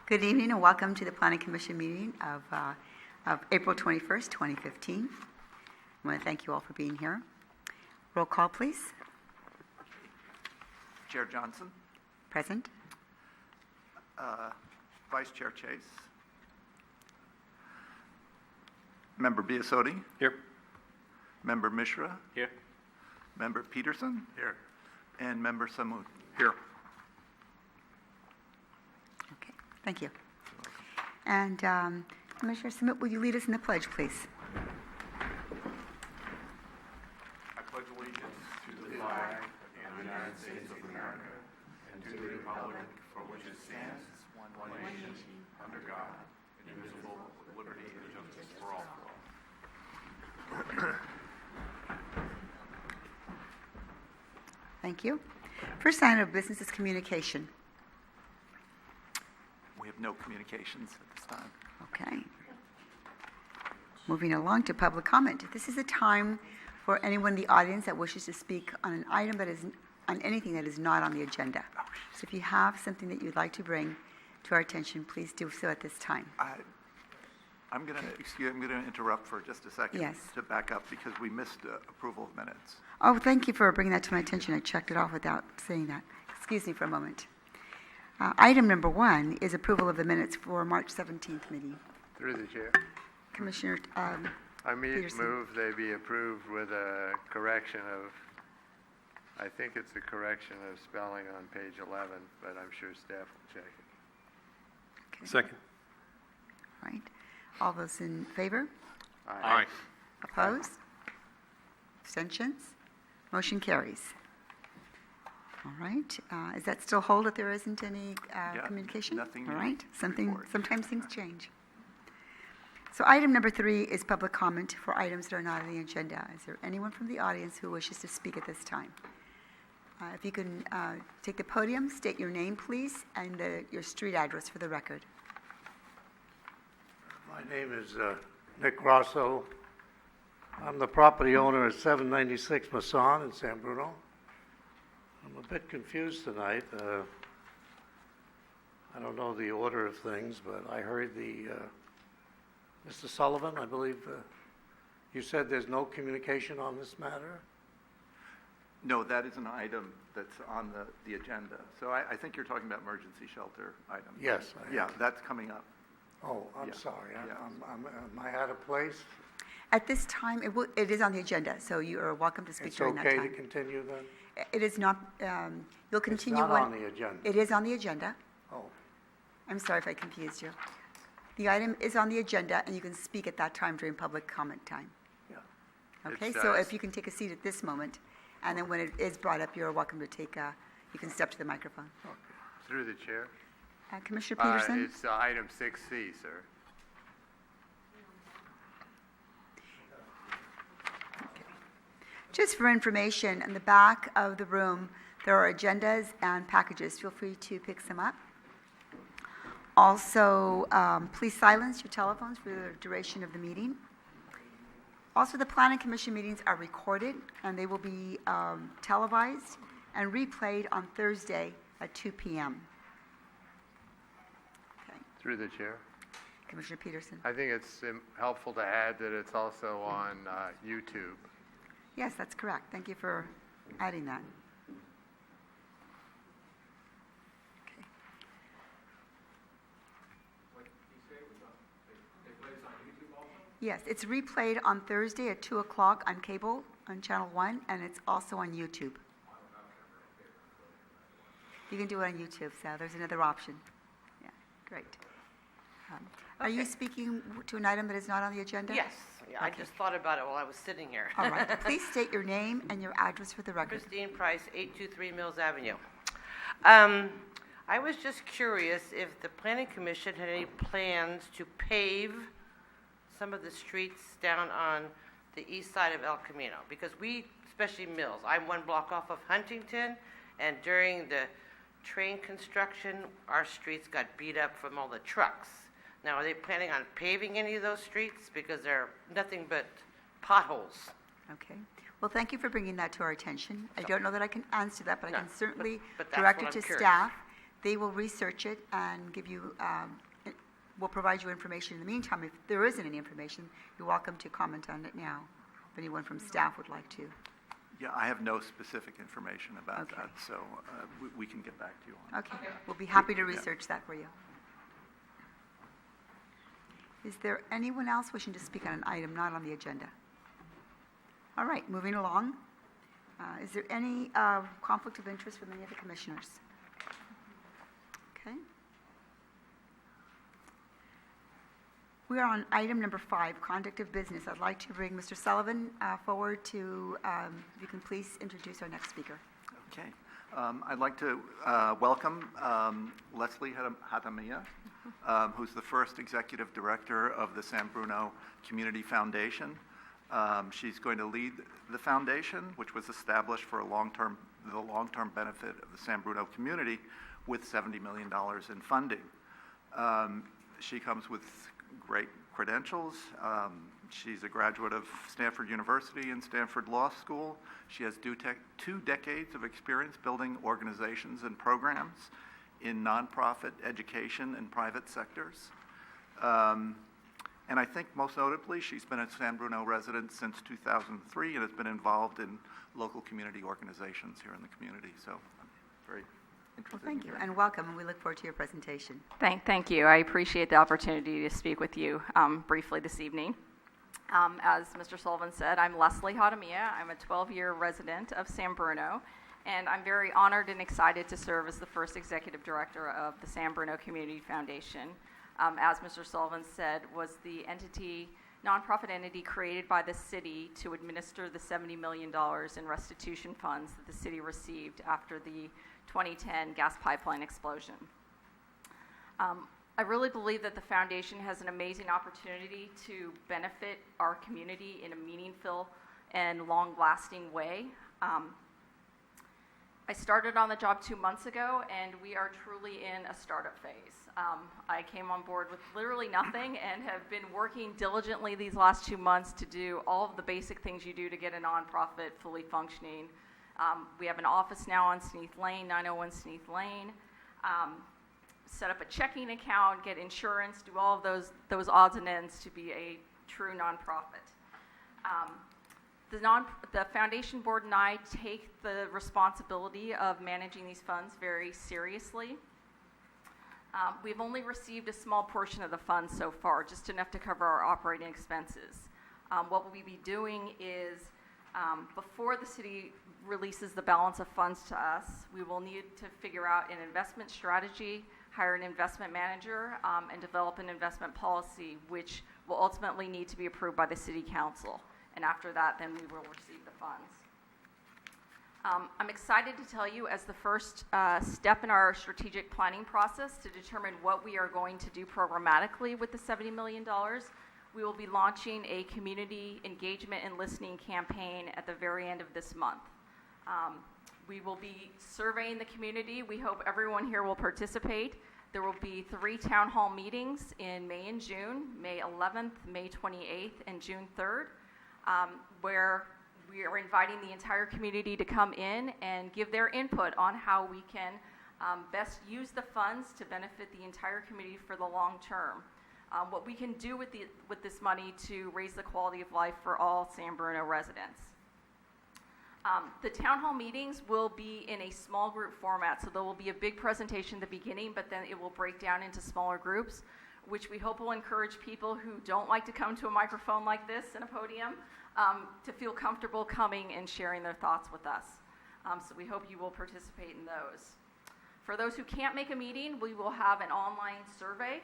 Good evening and welcome to the Planning Commission meeting of April 21st, 2015. I want to thank you all for being here. Roll call, please. Chair Johnson. Present. Vice Chair Chase. Member Biasotti. Here. Member Mishra. Here. Member Petersen. Here. And Member Samud. Here. Okay, thank you. And Commissioner Smith, will you lead us in the pledge, please? I pledge allegiance to the flag of the United States of America and to the republic for which it stands, one nation, under God, indivisible, with liberty and justice for all. Thank you. First item of business is communication. We have no communications at this time. Okay. Moving along to public comment. This is a time for anyone in the audience that wishes to speak on an item that is on anything that is not on the agenda. So if you have something that you'd like to bring to our attention, please do so at this time. I'm going to interrupt for just a second. Yes. To back up because we missed approval of minutes. Oh, thank you for bringing that to my attention. I checked it off without saying that. Excuse me for a moment. Item number 1 is approval of the minutes for March 17th meeting. Through the chair. Commissioner I Petersen. move they be approved with a correction of, I think it's a correction of spelling on page 11, but I'm sure staff will check it. Okay. Second. Right. All those in favor? Aye. Opposed? Abstentions? Motion carries. All right. Is that still hold if there isn't any communication? nothing All to right. report. Sometimes things change. So item number 3 is public comment for items that are not on the agenda. Is there anyone from the audience who wishes to speak at this time? If you can take the podium, state your name, please, and your street address for the record. My name is Nick Rosso. I'm the property owner at 796 Masson in San Bruno. I'm a bit confused tonight. I don't know the order of things, but I heard Mr. Sullivan, I believe, you said there's no communication on this matter? No, that is an item that's on the agenda. So I think you're talking about emergency shelter items. Yes. Yeah, that's coming up. Oh, I'm Yeah. sorry. Yeah. Am I out of place? At this time, it is on the agenda, so you are welcome to speak It's during that okay time. to continue then? It is not, you'll continue. It's not on the agenda. It is on the agenda. Oh, I'm sorry if I confused you. The item is on the agenda, and you can speak at that time during public comment time. yeah. Okay, It's, so if you can take a seat at this moment, and then when it is brought up, you're welcome to you can step to the microphone. Through the chair. Commissioner Petersen? It's item 6C, sir. Just for information, in the back of the room, there are agendas and packages. Feel free to pick some up. Also, please silence your telephones for the duration of the meeting. Also, the Planning Commission meetings are recorded, and they will be televised and replayed on Thursday at 2 p.m. Okay. Through the chair. Commissioner Petersen? I think it's helpful to add that it's also on YouTube. Yes, that's correct. Thank you for adding that. Okay. Yes, it's replayed on Thursday at 2 o'clock on cable on Channel 1, and it's also on YouTube. You can do it on YouTube, so there's another option. Yeah, great. Are you speaking to an item that is not on the agenda? Yes, yeah, I Okay. just thought about it while I was sitting here. All right. Please state your name and your address for the record. Christine Price, 823 Mills Avenue. I was just curious if the Planning Commission had any plans to pave some of the streets down on the east side of El Camino, because we, especially Mills, I'm one block off of Huntington, and during the train construction, our streets got beat up from all the trucks. Now, are they planning on paving any of those streets? Because they're nothing but potholes. Okay. Well, thank you for bringing that to our attention. I don't know that I can answer that, but I No, can certainly but that's direct what it to I'm curious. staff They will research it and give you, will provide you information. In the meantime, if there isn't any information, you're welcome to comment on it now, if anyone from staff would like to. Yeah, I have no specific information about Okay. that, so we can get back to you on that. Okay, we'll be happy to research that for you. Is there anyone else wishing to speak on an item not on the agenda? All right, moving along. Is there any conflict of interest from any of the commissioners? Okay. We are on item number 5, conduct of business. I'd like to bring Mr. Sullivan forward to, if you can please introduce our next speaker. Okay. I'd like to welcome Leslie Hatamia, who's the first executive director of the San Bruno Community Foundation. She's going to lead the foundation, which was established for the long-term benefit of the San Bruno community with $70 million in funding. She comes with great credentials. She's a graduate of Stanford University and Stanford Law School. She has 2 decades of experience building organizations and programs in nonprofit, education, and private sectors. And I think most notably, she's been a San Bruno resident since 2003 and has been involved in local community organizations here in the community. So I'm very interested. Well, thank in you, hearing. and welcome, and we look forward to your presentation. Thank you. I appreciate the opportunity to speak with you briefly this evening. As Mr. Sullivan said, I'm Leslie Hatamia. I'm a 12-year resident of San Bruno, and I'm very honored and excited to serve as the first executive director of the San Bruno Community Foundation. As Mr. Sullivan said, was the nonprofit entity created by the city to administer the $70 million in restitution funds that the city received after the 2010 gas pipeline explosion. I really believe that the foundation has an amazing opportunity to benefit our community in a meaningful and long-lasting way. I started on the job 2 months ago, and we are truly in a startup phase. I came on board with literally nothing and have been working diligently these last 2 months to do all of the basic things you do to get a nonprofit fully functioning. We have an office now on Sneath Lane, 901 Sneath Lane. Set up a checking account, get insurance, do all of those odds and ends to be a true nonprofit. The foundation board and I take the responsibility of managing these funds very seriously. We've only received a small portion of the funds so far, just enough to cover our operating expenses. What we'll be doing is, before the city releases the balance of funds to us, we will need to figure out an investment strategy, hire an investment manager, and develop an investment policy, which will ultimately need to be approved by the city council. And after that, then we will receive the funds. I'm excited to tell you, as the first step in our strategic planning process to determine what we are going to do programmatically with the $70 million, we will be launching a community engagement and listening campaign at the very end of this month. We will be surveying the community. We hope everyone here will participate. There will be 3 town hall meetings in May and June, May 11th, May 28th, and June 3rd, where we are inviting the entire community to come in and give their input on how we can best use the funds to benefit the entire community for the long term. What we can do with this money to raise the quality of life for all San Bruno residents. The town hall meetings will be in a small group format, so there will be a big presentation at the beginning, but then it will break down into smaller groups, which we hope will encourage people who don't like to come to a microphone like this and a podium to feel comfortable coming and sharing their thoughts with us. So we hope you will participate in those. For those who can't make a meeting, we will have an online survey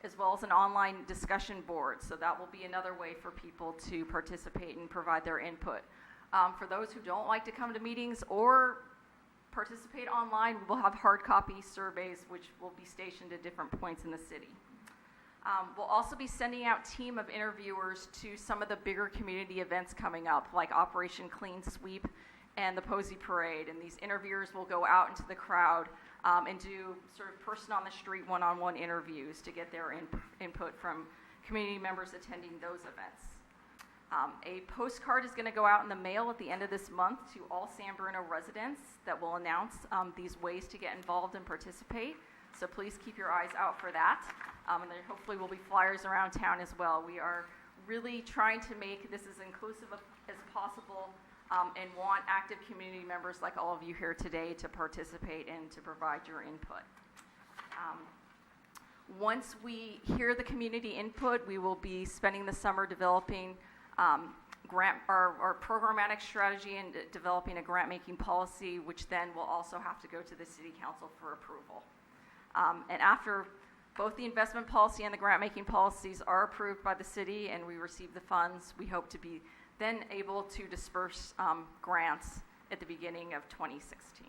as well as an online discussion board, so that will be another way for people to participate and provide their input. For those who don't like to come to meetings or participate online, we'll have hard copy surveys which will be stationed at different points in the city. We'll also be sending out a team of interviewers to some of the bigger community events coming up, like Operation Clean Sweep and the Posey Parade. And these interviewers will go out into the crowd and do sort of person-on-the-street, one-on-one interviews to get their input from community members attending those events. A postcard is going to go out in the mail at the end of this month to all San Bruno residents that will announce these ways to get involved and participate. So please keep your eyes out for that. And there hopefully will be flyers around town as well. We are really trying to make this as inclusive as possible and want active community members like all of you here today to participate and to provide your input. Once we hear the community input, we will be spending the summer developing our programmatic strategy and developing a grant-making policy, which then will also have to go to the City Council for approval. And after both the investment policy and the grant-making policies are approved by the city and we receive the funds, we hope to be then able to disperse grants at the beginning of 2016.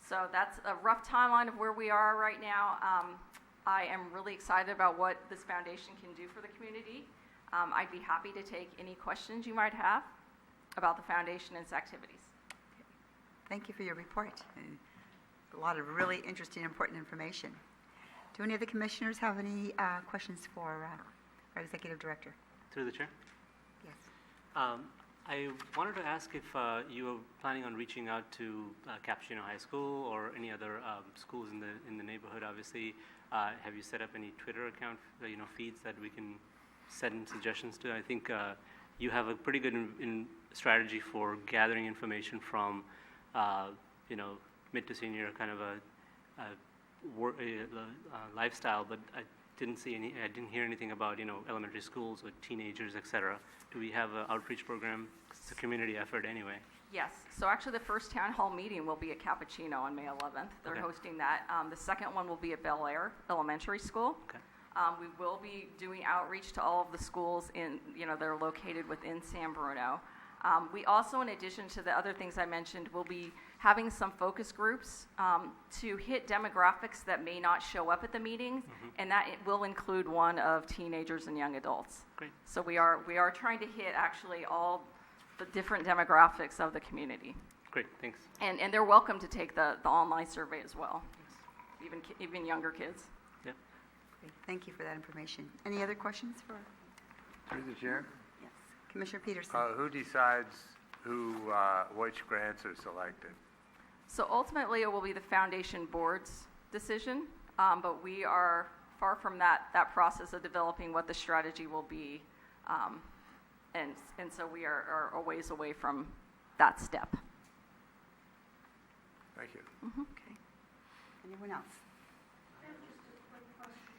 So that's a rough timeline of where we are right now. I am really excited about what this foundation can do for the community. I'd be happy to take any questions you might have about the foundation and its activities. Thank you for your report. A lot of really interesting, important information. Do any of the commissioners have any questions for our executive director? Through the chair. Yes. I wanted to ask if you were planning on reaching out to Capuchino High School or any other schools in the neighborhood. Obviously, have you set up any Twitter account, feeds that we can send suggestions to? I think you have a pretty good strategy for gathering information from, mid to senior kind of a lifestyle, but I didn't hear anything about, elementary schools or teenagers, et cetera. Do we have an outreach program? It's a community effort anyway. Yes. So actually the first town hall meeting will be at Capuchino on May 11th. They're Okay. hosting that. The second one will be at Bel Air Elementary School. Okay. We will be doing outreach to all of the schools that are located within San Bruno. We also, in addition to the other things I mentioned, will be having some focus groups to hit demographics that may not show up at the meetings, and that it will include one of teenagers and young adults. Great. So we are trying to hit actually all the different demographics of the community. Great, thanks. And they're welcome to take the online survey as well, even younger kids. Yep. Great. Thank you for that information. Any other questions for? Through the chair. Yes. Commissioner Petersen. Who decides which grants are selected? So ultimately, it will be the foundation board's decision, but we are far from that process of developing what the strategy will be, and so we are a ways away from that step. Thank you. Okay. Anyone else?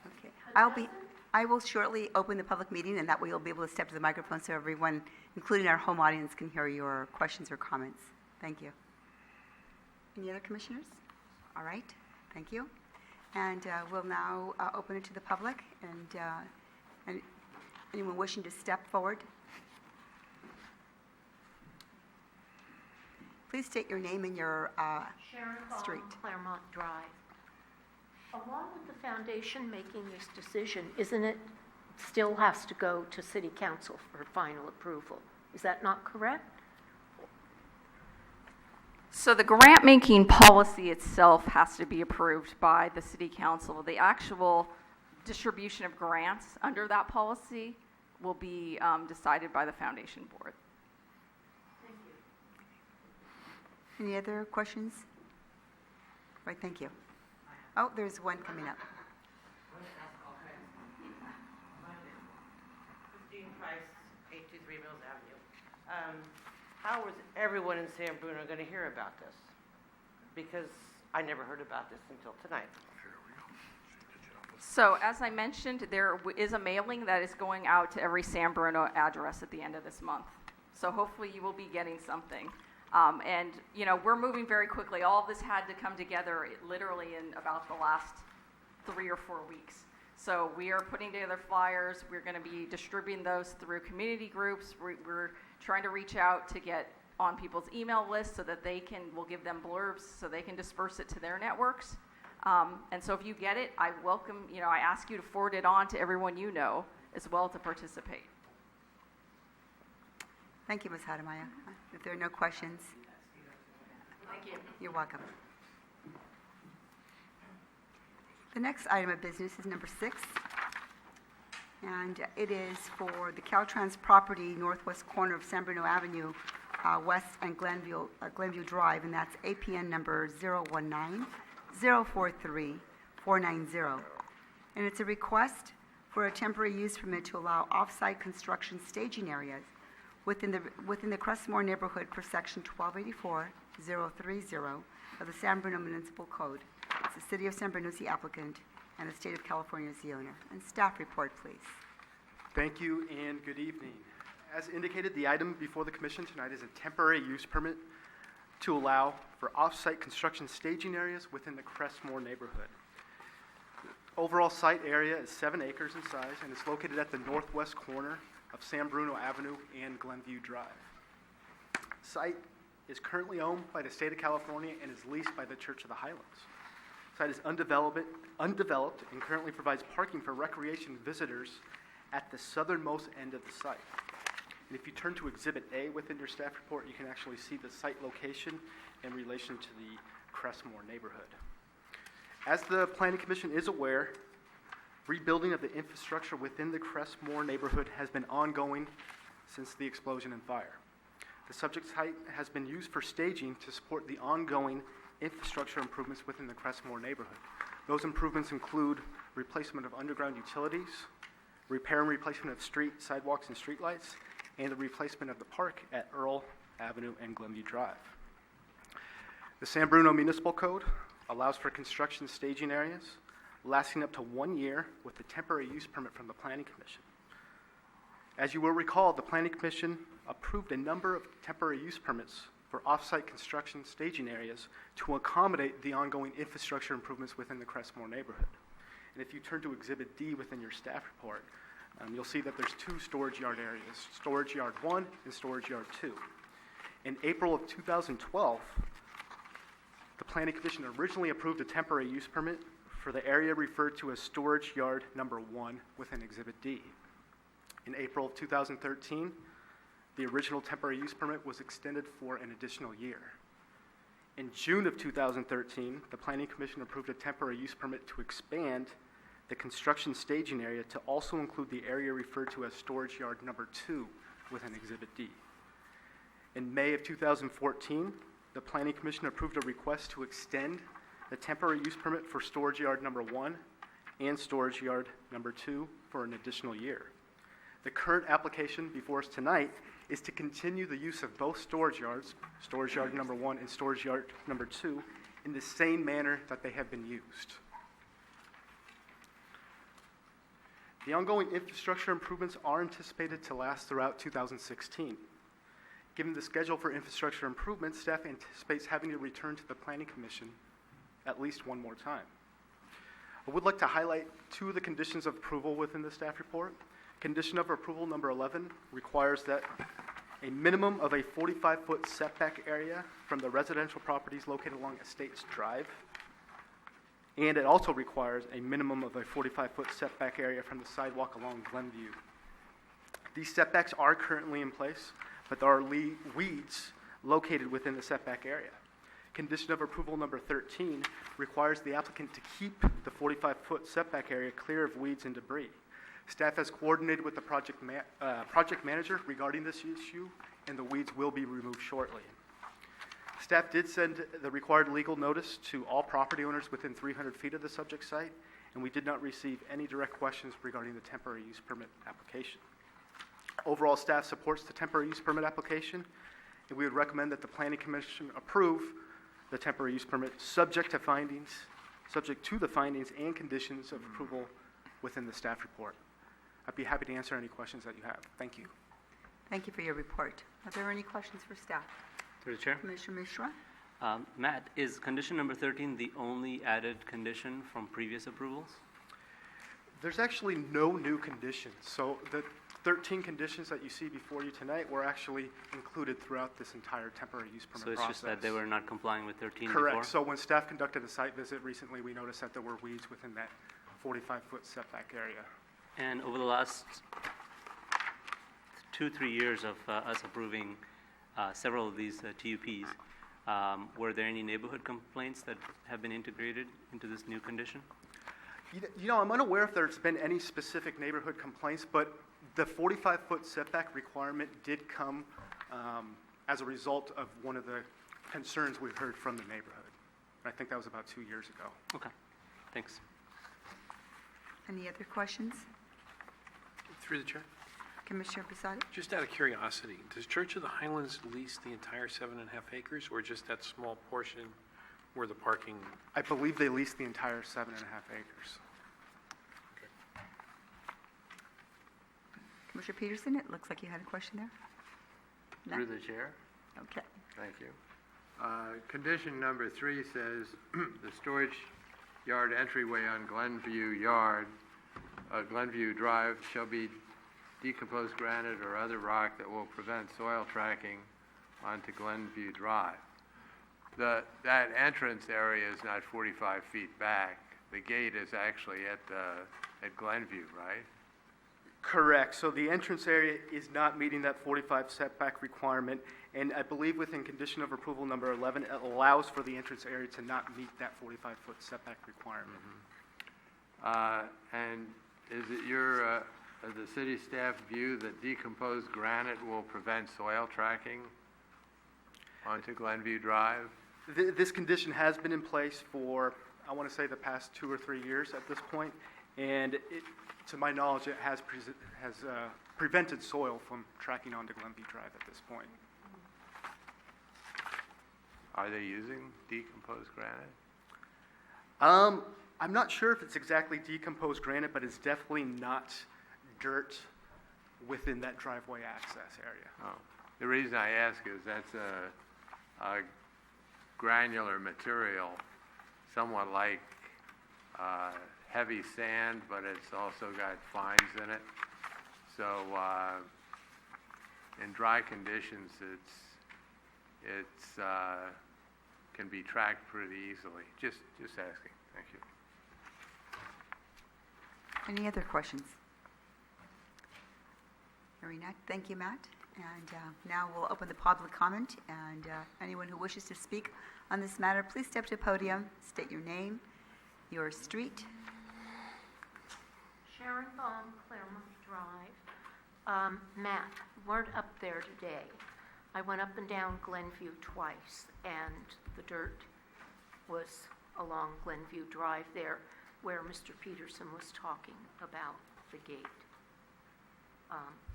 Okay. I will shortly open the public meeting, and that way you'll be able to step to the microphone so everyone, including our home audience, can hear your questions or comments. Thank you. Any other commissioners? All right. Thank you. And we'll now open it to the public, and anyone wishing to step forward. Please state your name and your Sharon street. Collins, Claremont Drive. Along with the foundation making this decision, isn't it still has to go to City Council for final approval? Is that not correct? So the grant-making policy itself has to be approved by the City Council. The actual distribution of grants under that policy will be decided by the foundation board. Thank you. Any other questions? Right, thank you. Oh, there's one coming up. Christine Price, 823 Mills Avenue. How was everyone in San Bruno going to hear about this? Because I never heard about this until tonight. So as I mentioned, there is a mailing that is going out to every San Bruno address at the end of this month. So hopefully you will be getting something. And, we're moving very quickly. All of this had to come together literally in about the last 3 or 4 weeks. So we are putting together flyers. We're going to be distributing those through community groups. We're trying to reach out to get on people's email lists so that we'll give them blurbs so they can disperse it to their networks. And so if you get it, I ask you to forward it on to everyone you know as well to participate. Thank you, Ms. Hadamaya. If there are no questions, Thank you. you're welcome. The next item of business is number 6, And it is for the Caltrans property, northwest corner of San Bruno Avenue, west and Glenview Drive, and that's APN number 019-043-490. And it's a request for a temporary use permit to allow off-site construction staging areas within the Crestmore neighborhood per section 1284-030 of the San Bruno Municipal Code. It's the City of San Bruno is the applicant, and the State of California is the owner. And staff report, please. Thank you and good evening. As indicated, the item before the Commission tonight is a temporary use permit to allow for off-site construction staging areas within the Crestmore neighborhood. The overall site area is 7 acres in size and is located at the northwest corner of San Bruno Avenue and Glenview Drive. The site is currently owned by the State of California and is leased by the Church of the Highlands. The site is undeveloped and currently provides parking for recreation visitors at the southernmost end of the site. And if you turn to Exhibit A within your staff report, you can actually see the site location in relation to the Crestmore neighborhood. As the Planning Commission is aware, rebuilding of the infrastructure within the Crestmore neighborhood has been ongoing since the explosion and fire. The subject site has been used for staging to support the ongoing infrastructure improvements within the Crestmore neighborhood. Those improvements include replacement of underground utilities, repair and replacement of street sidewalks and streetlights, and the replacement of the park at Earl Avenue and Glenview Drive. The San Bruno Municipal Code allows for construction staging areas lasting up to 1 year with a temporary use permit from the Planning Commission. As you will recall, the Planning Commission approved a number of temporary use permits for off-site construction staging areas to accommodate the ongoing infrastructure improvements within the Crestmore neighborhood. And if you turn to Exhibit D within your staff report, you'll see that there's 2 storage yard areas, Storage Yard 1 and Storage Yard 2. In April of 2012, the Planning Commission originally approved a temporary use permit for the area referred to as Storage Yard Number 1 within Exhibit D. In April of 2013, the original temporary use permit was extended for an additional year. In June of 2013, the Planning Commission approved a temporary use permit to expand the construction staging area to also include the area referred to as Storage Yard Number 2 within Exhibit D. In May of 2014, the Planning Commission approved a request to extend the temporary use permit for Storage Yard Number 1 and Storage Yard Number 2 for an additional year. The current application before us tonight is to continue the use of both storage yards, Storage Yard Number 1 and Storage Yard Number 2, in the same manner that they have been used. The ongoing infrastructure improvements are anticipated to last throughout 2016. Given the schedule for infrastructure improvements, staff anticipates having to return to the Planning Commission at least one more time. I would like to highlight 2 of the conditions of approval within the staff report. Condition of approval number 11 requires that a minimum of a 45-foot setback area from the residential properties located along Estates Drive, and it also requires a minimum of a 45-foot setback area from the sidewalk along Glenview. These setbacks are currently in place, but there are weeds located within the setback area. Condition of approval number 13 requires the applicant to keep the 45-foot setback area clear of weeds and debris. Staff has coordinated with the project manager regarding this issue, and the weeds will be removed shortly. Staff did send the required legal notice to all property owners within 300 feet of the subject site, and we did not receive any direct questions regarding the temporary use permit application. Overall, staff supports the temporary use permit application, and we would recommend that the Planning Commission approve the temporary use permit subject to the findings and conditions of approval within the staff report. I'd be happy to answer any questions that you have. Thank you. Thank you for your report. Are there any questions for staff? Through the chair. Commissioner Mishra? Matt, is condition number 13 the only added condition from previous approvals? There's actually no new conditions. So the 13 conditions that you see before you tonight were actually included throughout this entire temporary use permit process. So it's just that they were not complying with 13 Correct. before? So when staff conducted a site visit recently, we noticed that there were weeds within that 45-foot setback area. And over the last 2-3 years of us approving several of these TUPs, were there any neighborhood complaints that have been integrated into this new condition? I'm unaware if there's been any specific neighborhood complaints, but the 45-foot setback requirement did come as a result of one of the concerns we heard from the neighborhood. I think that was about 2 years ago. Okay, thanks. Any other questions? Through the chair. Commissioner Posada? Just out of curiosity, does Church of the Highlands lease the entire 7.5 acres or just that small portion where the parking? I believe they leased the entire 7.5 acres. Commissioner Petersen, it looks like you had a question there. No? Through the chair. Okay. Thank you. Condition number 3 says the storage yard entryway on Glenview Drive shall be decomposed granite or other rock that will prevent soil tracking onto Glenview Drive. That entrance area is not 45 feet back. The gate is actually at Glenview, right? Correct. So the entrance area is not meeting that 45 setback requirement, and I believe within condition of approval number 11, it allows for the entrance area to not meet that 45-foot setback requirement. And is it the city staff view that decomposed granite will prevent soil tracking onto Glenview Drive? This condition has been in place for, I want to say, the past 2 or 3 years at this point, and to my knowledge, it has prevented soil from tracking onto Glenview Drive at this point. Are they using decomposed granite? I'm not sure if it's exactly decomposed granite, but it's definitely not dirt within that driveway access area. Oh. The reason I ask is that's a granular material, somewhat like heavy sand, but it's also got fines in it. So in dry conditions, it's can be tracked pretty easily. Just asking. Thank you. Any other questions? Hearing none. Thank you, Matt. And now we'll open the public comment, and anyone who wishes to speak on this matter, please step to the podium, state your name, your street. Sharon Baum, Claremont Drive. Matt, weren't up there today. I went up and down Glenview twice, and the dirt was along Glenview Drive there where Mr. Petersen was talking about the gate.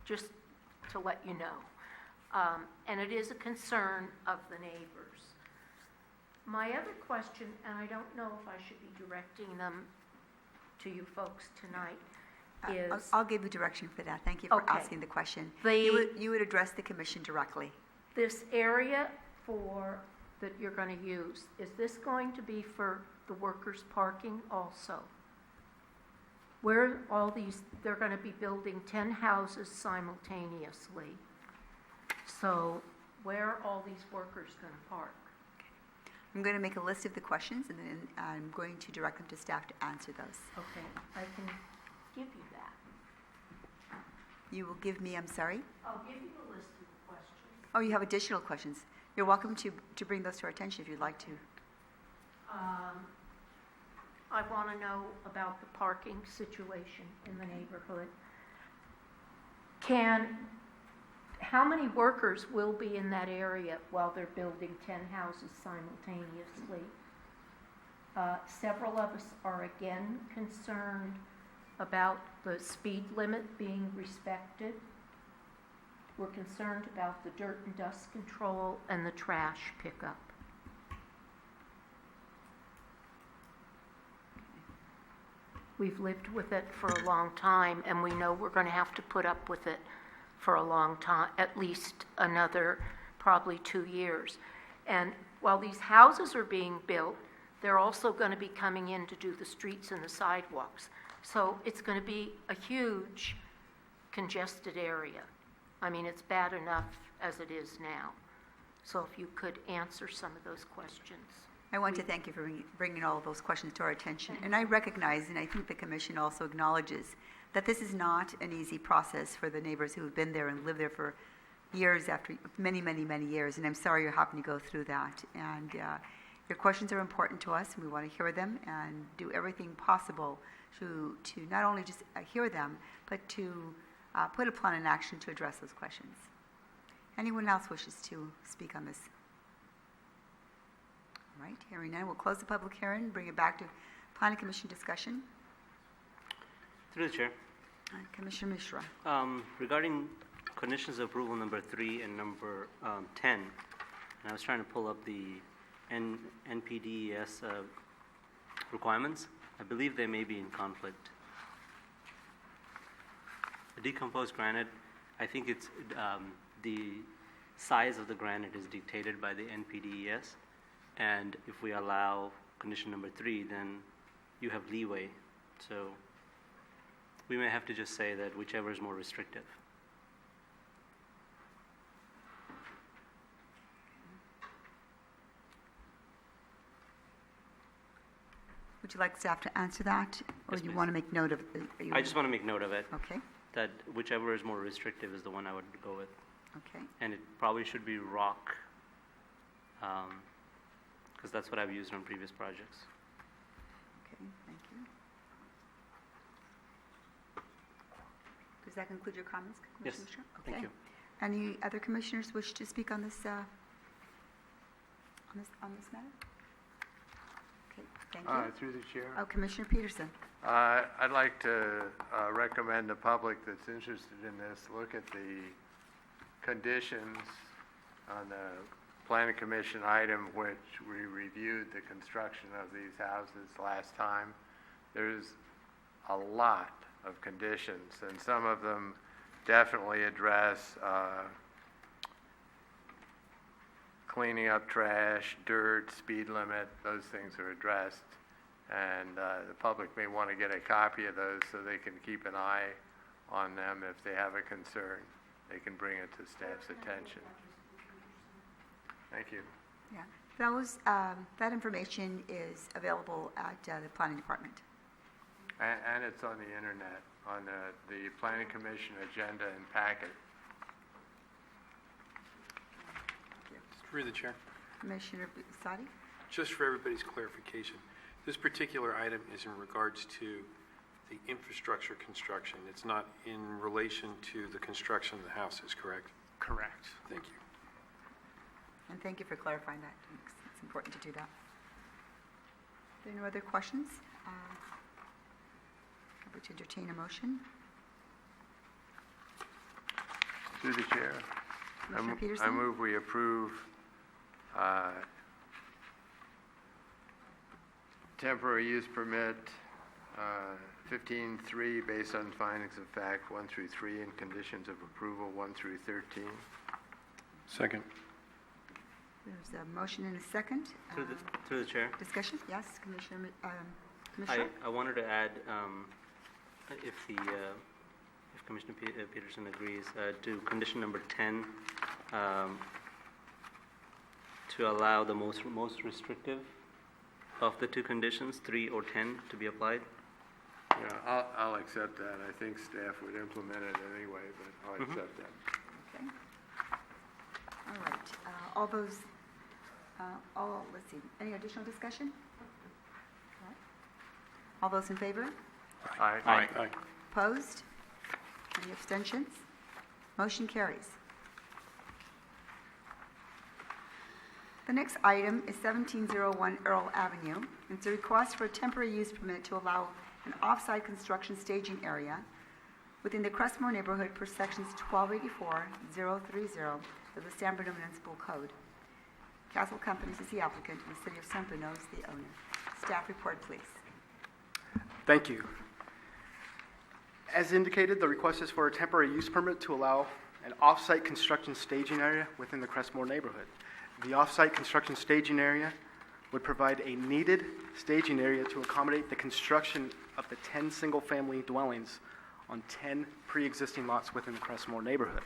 Just to let you know. And it is a concern of the neighbors. My other question, and I don't know if I should be directing them to you folks tonight, is... I'll give you direction for that. Thank you for asking the question. You would address the commission directly. This area that you're going to use, is this going to be for the workers' parking also? Where they're going to be building 10 houses simultaneously. So where are all these workers going to park? I'm going to make a list of the questions, and then I'm going to direct them to staff to answer those. Okay, I can give you that. You will give me, I'm sorry? I'll give you the list of the questions. Oh, you have additional questions. You're welcome to bring those to our attention if you'd like to. I want to know about the parking situation in the neighborhood. How many workers will be in that area while they're building 10 houses simultaneously? Several of us are again concerned about the speed limit being respected. We're concerned about the dirt and dust control and the trash pickup. We've lived with it for a long time, and we know we're going to have to put up with it for a long time, at least another probably 2 years. And while these houses are being built, they're also going to be coming in to do the streets and the sidewalks. So it's going to be a huge congested area. I mean, it's bad enough as it is now. So if you could answer some of those questions. I want to thank you for bringing all of those questions to our attention. And I recognize, and I think the commission also acknowledges, that this is not an easy process for the neighbors who have been there and lived there for years, after many, many, many years. And I'm sorry you're having to go through that. And Your questions are important to us, and we want to hear them and do everything possible to not only just hear them, but to put a plan in action to address those questions. Anyone else wishes to speak on this? All right, hearing none, we'll close the public hearing, bring it back to Planning Commission discussion. Through the chair. Commissioner Mishra. Regarding conditions of approval number 3 and number 10, and I was trying to pull up the NPDES requirements. I believe they may be in conflict. The decomposed granite, I think it's the size of the granite is dictated by the NPDES, and if we allow condition number 3, then you have leeway. So we may have to just say that whichever is more restrictive. Would you like staff to answer that? Or Yes, you please. want to make note of? I just want to make note of it, Okay, that whichever is more restrictive is the one I would go with. okay. And it probably should be rock, because that's what I've used on previous projects. Okay, thank you. Does that conclude your comments, Yes, Commissioner Mishra? thank Okay. you. Any other commissioners wish to speak on this, on this matter? Okay, thank you. Through the chair. Oh, Commissioner Petersen. I'd like to recommend the public that's interested in this, look at the conditions on the Planning Commission item, which we reviewed the construction of these houses last time. There's a lot of conditions, and some of them definitely address cleaning up trash, dirt, speed limit, those things are addressed. And the public may want to get a copy of those so they can keep an eye on them. If they have a concern, they can bring it to staff's attention. Thank you. Yeah, that information is available at the Planning Department. And it's on the internet, on the Planning Commission agenda and packet. Through the chair. Commissioner Sadi? Just for everybody's clarification, this particular item is in regards to the infrastructure construction. It's not in relation to the construction of the houses, correct? Correct. Thank you. And thank you for clarifying that. It's important to do that. Are there no other questions? I would entertain a motion. Through the chair. Commissioner I Petersen? move we approve temporary use permit 15-3 based on findings of fact 1 through 3 and conditions of approval 1 through 13. Second. There's a motion and a second. Through the chair. Discussion? Yes, Commissioner Mishra? I wanted to add, if Commissioner Petersen agrees, to condition number 10, to allow the most restrictive of the two conditions, 3 or 10, to be applied. Yeah, I'll accept that. I think staff would implement it anyway, but I'll accept that. Okay. All right. Let's see, any additional discussion? All right. All those in favor? Aye. Aye. Opposed? Any abstentions? Motion carries. The next item is 1701 Earl Avenue. It's a request for a temporary use permit to allow an off-site construction staging area within the Crestmore neighborhood per sections 1284-030 of the San Bruno Municipal Code. Castle Companies is the applicant, and the City of San Bruno is the owner. Staff report, please. Thank you. As indicated, the request is for a temporary use permit to allow an off-site construction staging area within the Crestmore neighborhood. The off-site construction staging area would provide a needed staging area to accommodate the construction of the 10 single-family dwellings on 10 pre-existing lots within the Crestmore neighborhood.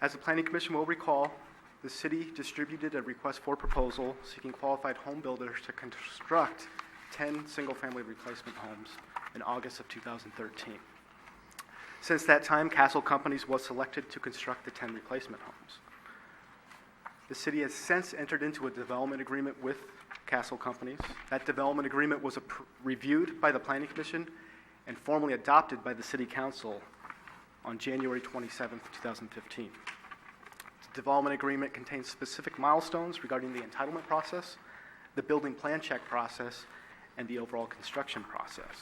As the Planning Commission will recall, the city distributed a request for proposal seeking qualified home builders to construct 10 single-family replacement homes in August of 2013. Since that time, Castle Companies was selected to construct the 10 replacement homes. The city has since entered into a development agreement with Castle Companies. That development agreement was reviewed by the Planning Commission and formally adopted by the City Council on January 27, 2015. The development agreement contains specific milestones regarding the entitlement process, the building plan check process, and the overall construction process.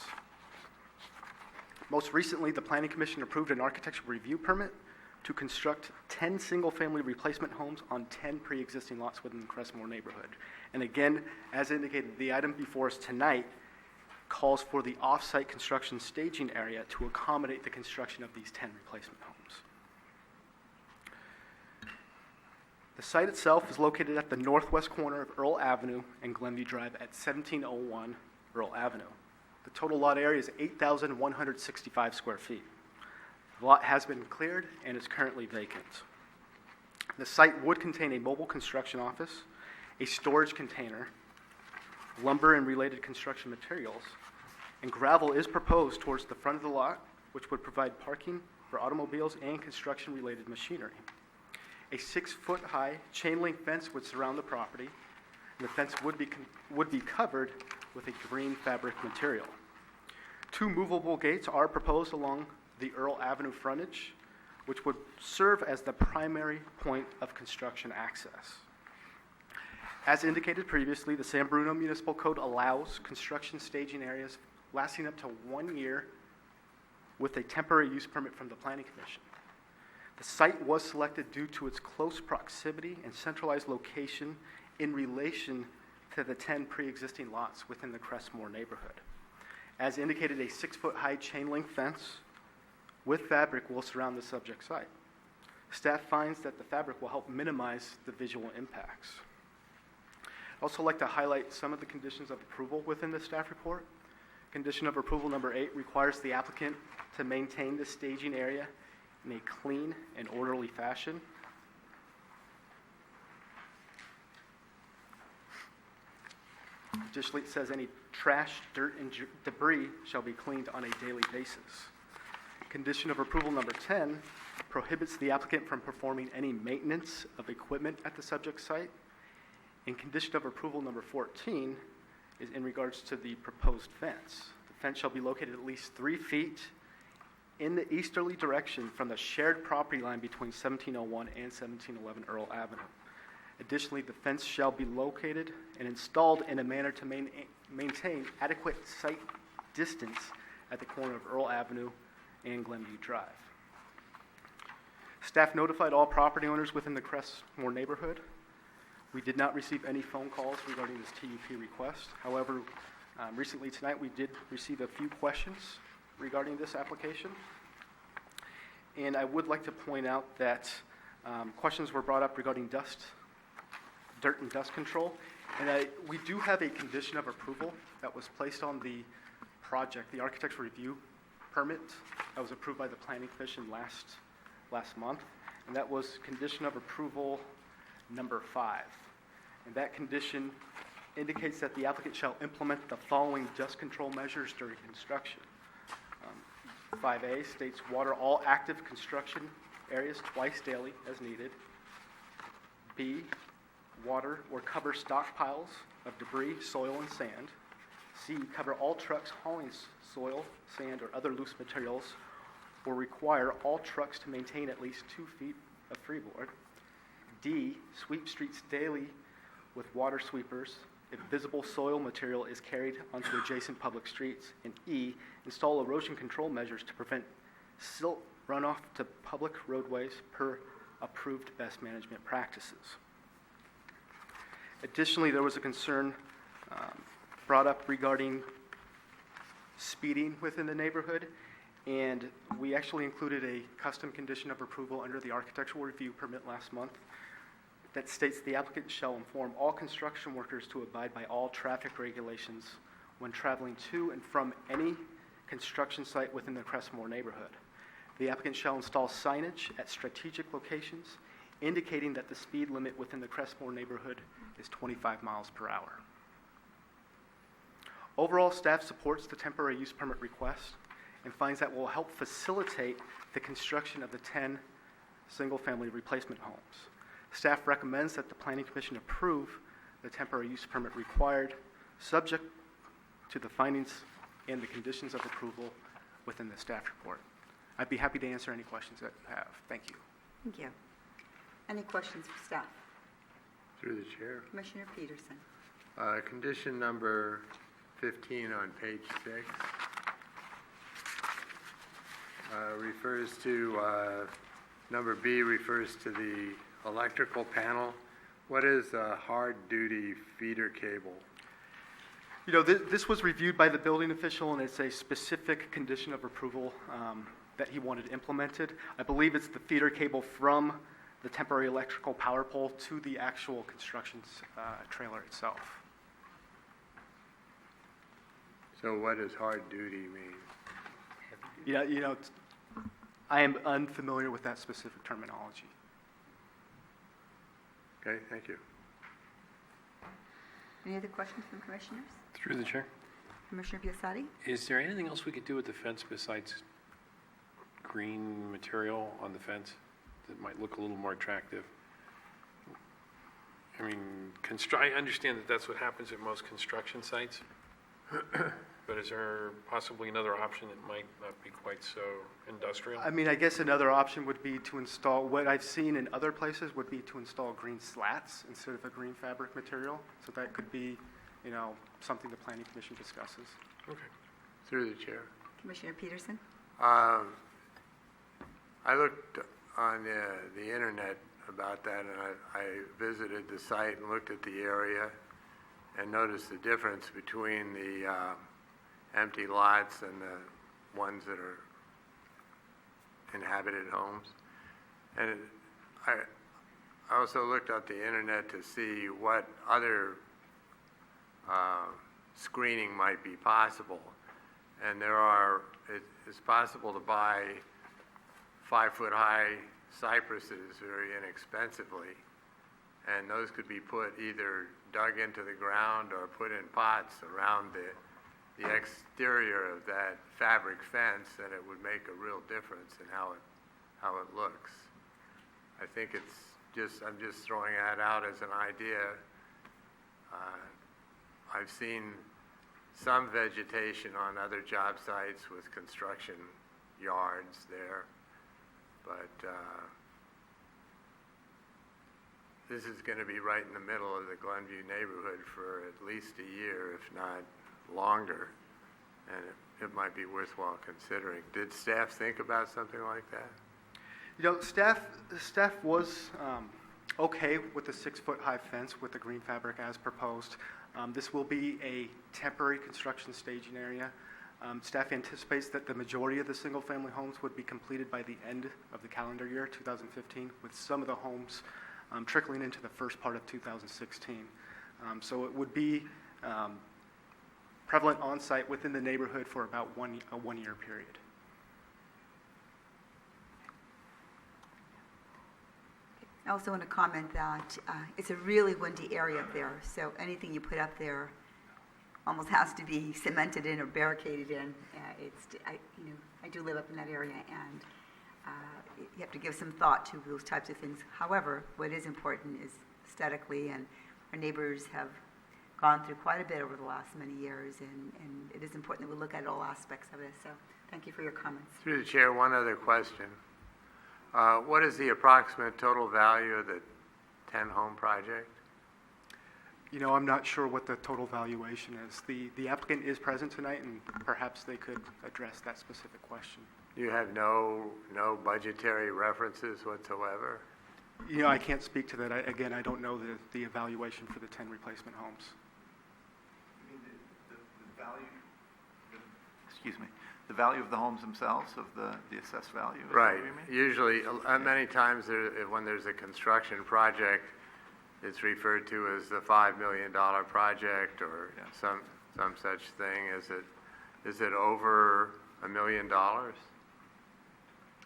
Most recently, the Planning Commission approved an architectural review permit to construct 10 single-family replacement homes on 10 pre-existing lots within the Crestmore neighborhood. And again, as indicated, the item before us tonight calls for the off-site construction staging area to accommodate the construction of these 10 replacement homes. The site itself is located at the northwest corner of Earl Avenue and Glenview Drive at 1701 Earl Avenue. The total lot area is 8,165 square feet. The lot has been cleared and is currently vacant. The site would contain a mobile construction office, a storage container, lumber and related construction materials, and gravel is proposed towards the front of the lot, which would provide parking for automobiles and construction-related machinery. A 6-foot-high chain-link fence would surround the property, and the fence would be covered with a green fabric material. 2 movable gates are proposed along the Earl Avenue frontage, which would serve as the primary point of construction access. As indicated previously, the San Bruno Municipal Code allows construction staging areas lasting up to 1 year with a temporary use permit from the Planning Commission. The site was selected due to its close proximity and centralized location in relation to the 10 pre-existing lots within the Crestmore neighborhood. As indicated, a 6-foot-high chain-link fence with fabric will surround the subject site. Staff finds that the fabric will help minimize the visual impacts. I'd also like to highlight some of the conditions of approval within the staff report. Condition of approval number 8 requires the applicant to maintain the staging area in a clean and orderly fashion. Additionally, it says any trash, dirt, and debris shall be cleaned on a daily basis. Condition of approval number 10 prohibits the applicant from performing any maintenance of equipment at the subject site. And condition of approval number 14 is in regards to the proposed fence. The fence shall be located at least 3 feet in the easterly direction from the shared property line between 1701 and 1711 Earl Avenue. Additionally, the fence shall be located and installed in a manner to maintain adequate site distance at the corner of Earl Avenue and Glenview Drive. Staff notified all property owners within the Crestmore neighborhood. We did not receive any phone calls regarding this TUP request. However, recently tonight we did receive a few questions regarding this application. And I would like to point out that questions were brought up regarding dirt and dust control. And we do have a condition of approval that was placed on the project, the architectural review permit that was approved by the Planning Commission last month. And that was condition of approval number 5. And that condition indicates that the applicant shall implement the following dust control measures during construction. 5A states water all active construction areas twice daily as needed. B, water or cover stockpiles of debris, soil, and sand. C, cover all trucks hauling soil, sand, or other loose materials, or require all trucks to maintain at least 2 feet of freeboard. D, sweep streets daily with water sweepers if visible soil material is carried onto adjacent public streets. And E, install erosion control measures to prevent silt runoff to public roadways per approved best management practices. Additionally, there was a concern brought up regarding speeding within the neighborhood, and we actually included a custom condition of approval under the architectural review permit last month that states the applicant shall inform all construction workers to abide by all traffic regulations when traveling to and from any construction site within the Crestmore neighborhood. The applicant shall install signage at strategic locations indicating that the speed limit within the Crestmore neighborhood is 25 miles per hour. Overall, staff supports the temporary use permit request and finds that will help facilitate the construction of the 10 single-family replacement homes. Staff recommends that the Planning Commission approve the temporary use permit required, subject to the findings and the conditions of approval within the staff report. I'd be happy to answer any questions that you have. Thank you. Thank you. Any questions for staff? Through the chair. Commissioner Petersen. Condition number 15 on page 6 refers to, number B refers to the electrical panel. What is a hard-duty feeder cable? You know, this was reviewed by the building official, and it's a specific condition of approval that he wanted implemented. I believe it's the feeder cable from the temporary electrical power pole to the actual construction trailer itself. So what does hard-duty mean? I am unfamiliar with that specific terminology. Okay, thank you. Any other questions from commissioners? Through the chair. Commissioner Piassatti? Is there anything else we could do with the fence besides green material on the fence that might look a little more attractive? I mean, I understand that that's what happens at most construction sites, but is there possibly another option that might not be quite so industrial? I mean, I guess another option would be to install, what I've seen in other places would be to install green slats instead of a green fabric material. So that could be, something the Planning Commission discusses. Okay. Through the chair. Commissioner Petersen? I looked on the internet about that, and I visited the site and looked at the area and noticed the difference between the empty lots and the ones that are inhabited homes. And I also looked at the internet to see what other screening might be possible. And it's possible to buy 5-foot-high cypresses very inexpensively, and those could be put either dug into the ground or put in pots around the exterior of that fabric fence, and it would make a real difference in how it looks. I think I'm just throwing that out as an idea. I've seen some vegetation on other job sites with construction yards there, but this is going to be right in the middle of the Glenview neighborhood for at least a year, if not longer, and it might be worthwhile considering. Did staff think about something like that? Staff was okay with the 6-foot-high fence with the green fabric as proposed. This will be a temporary construction staging area. Staff anticipates that the majority of the single-family homes would be completed by the end of the calendar year, 2015, with some of the homes trickling into the first part of 2016. So it would be prevalent on-site within the neighborhood for about a one-year period. I also want to comment that it's a really windy area up there, so anything you put up there almost has to be cemented in or barricaded in. I do live up in that area, and you have to give some thought to those types of things. However, what is important is aesthetically, and our neighbors have gone through quite a bit over the last many years, and it is important that we look at all aspects of it. So thank you for your comments. Through the chair, one other question. What is the approximate total value of the 10-home project? I'm not sure what the total valuation is. The applicant is present tonight, and perhaps they could address that specific question. You have no budgetary references whatsoever? I can't speak to that. I don't know the evaluation for the 10 replacement homes. You mean the value, the value of the homes themselves, of the assessed value? Is that Right. what you mean? Usually, many times when there's a construction project, it's referred to as the $5 million project or some such thing. Is it over $1 million?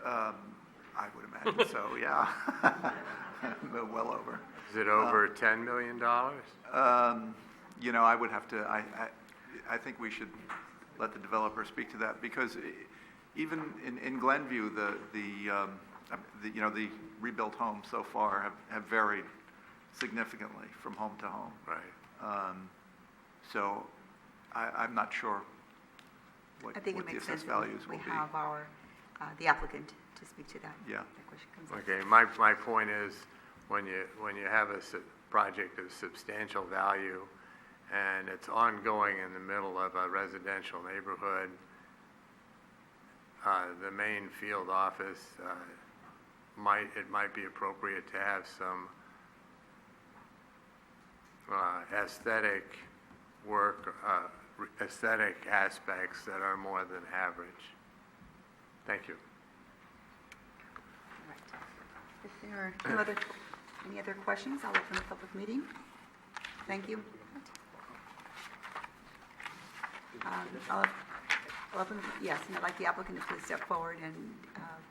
I would imagine so, yeah. Well over. Is it over $10 million? I would have to, I think we should let the developer speak to that, because even in Glenview, the rebuilt homes so far have varied significantly from home to home. Right. So I'm not sure what I think it the makes sense assessed that values we will be. have the applicant to speak to that. Yeah. That question comes up. Okay, my point is, when you have a project of substantial value, and it's ongoing in the middle of a residential neighborhood, the main field office, it might be appropriate to have some aesthetic work, aesthetic aspects that are more than average. Thank you. All right. If there are any other questions, I'll open the public meeting. Thank you. I'll open, yes, and I'd like the applicant to please step forward and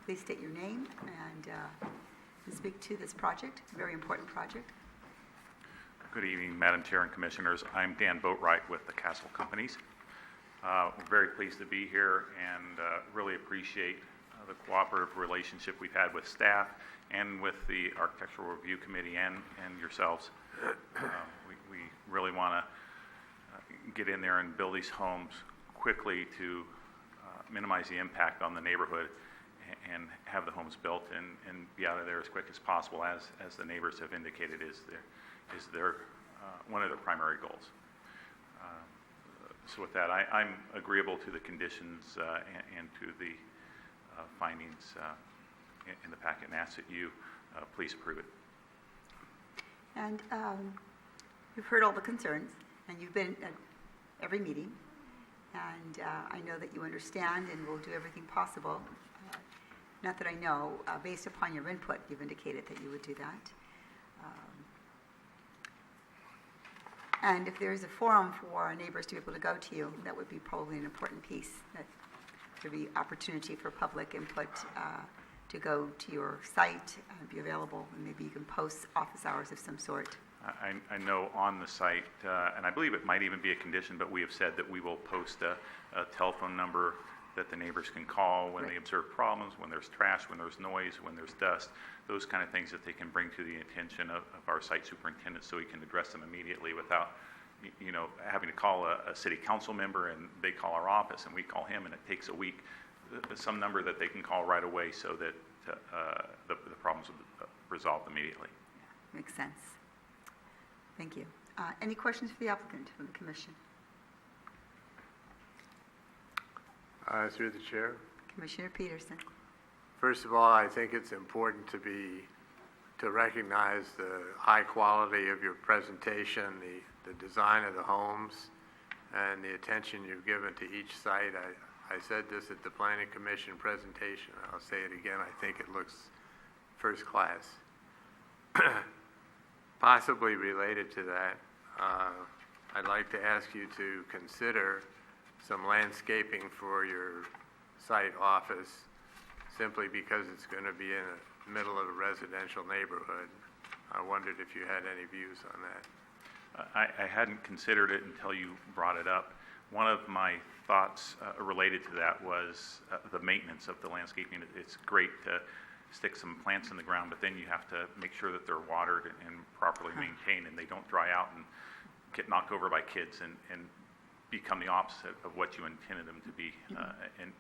please state your name and speak to this project. It's a very important project. Good evening, Madam Chair and Commissioners. I'm Dan Boatwright with the Castle Companies. We're very pleased to be here and really appreciate the cooperative relationship we've had with staff and with the Architectural Review Committee and yourselves. We really want to get in there and build these homes quickly to minimize the impact on the neighborhood and have the homes built and be out of there as quick as possible, as the neighbors have indicated is their one of their primary goals. So with that, I'm agreeable to the conditions and to the findings in the packet and ask that you please approve it. And you've heard all the concerns, and you've been at every meeting, and I know that you understand and will do everything possible. Not that I know, based upon your input, you've indicated that you would do that. And if there's a forum for our neighbors to be able to go to you, that would be probably an important piece, that there'd be opportunity for public input to go to your site and be available, and maybe you can post office hours of some sort. I know on the site, and I believe it might even be a condition, but we have said that we will post a telephone number that the neighbors can call when they observe problems, when there's trash, when there's noise, when there's dust, those kind of things that they can bring to the attention of our site superintendent so he can address them immediately without, having to call a city council member and they call our office and we call him and it takes a week. Some number that they can call right away so that the problems will be resolved immediately. Yeah, makes sense. Thank you. Any questions for the applicant from the commission? Through the chair. Commissioner Petersen. First of all, I think it's important to recognize the high quality of your presentation, the design of the homes, and the attention you've given to each site. I said this at the Planning Commission presentation. I'll say it again. I think it looks first class. Possibly related to that, I'd like to ask you to consider some landscaping for your site office, simply because it's going to be in the middle of a residential neighborhood. I wondered if you had any views on that. I hadn't considered it until you brought it up. One of my thoughts related to that was the maintenance of the landscaping. It's great to stick some plants in the ground, but then you have to make sure that they're watered and properly maintained and they don't dry out and get knocked over by kids and become the opposite of what you intended them to be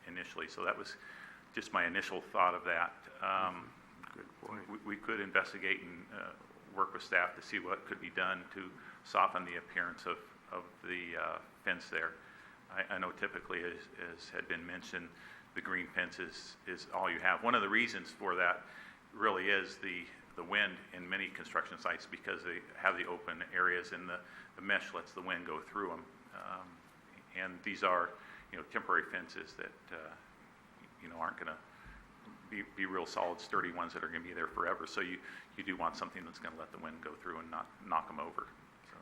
initially. So that was just my initial thought of that. Good point. We could investigate and work with staff to see what could be done to soften the appearance of the fence there. I know typically, as had been mentioned, the green fence is all you have. One of the reasons for that really is the wind in many construction sites, because they have the open areas and the mesh lets the wind go through them. And these are, temporary fences that, aren't going to be real solid, sturdy ones that are going to be there forever. So you do want something that's going to let the wind go through and not knock them over. So.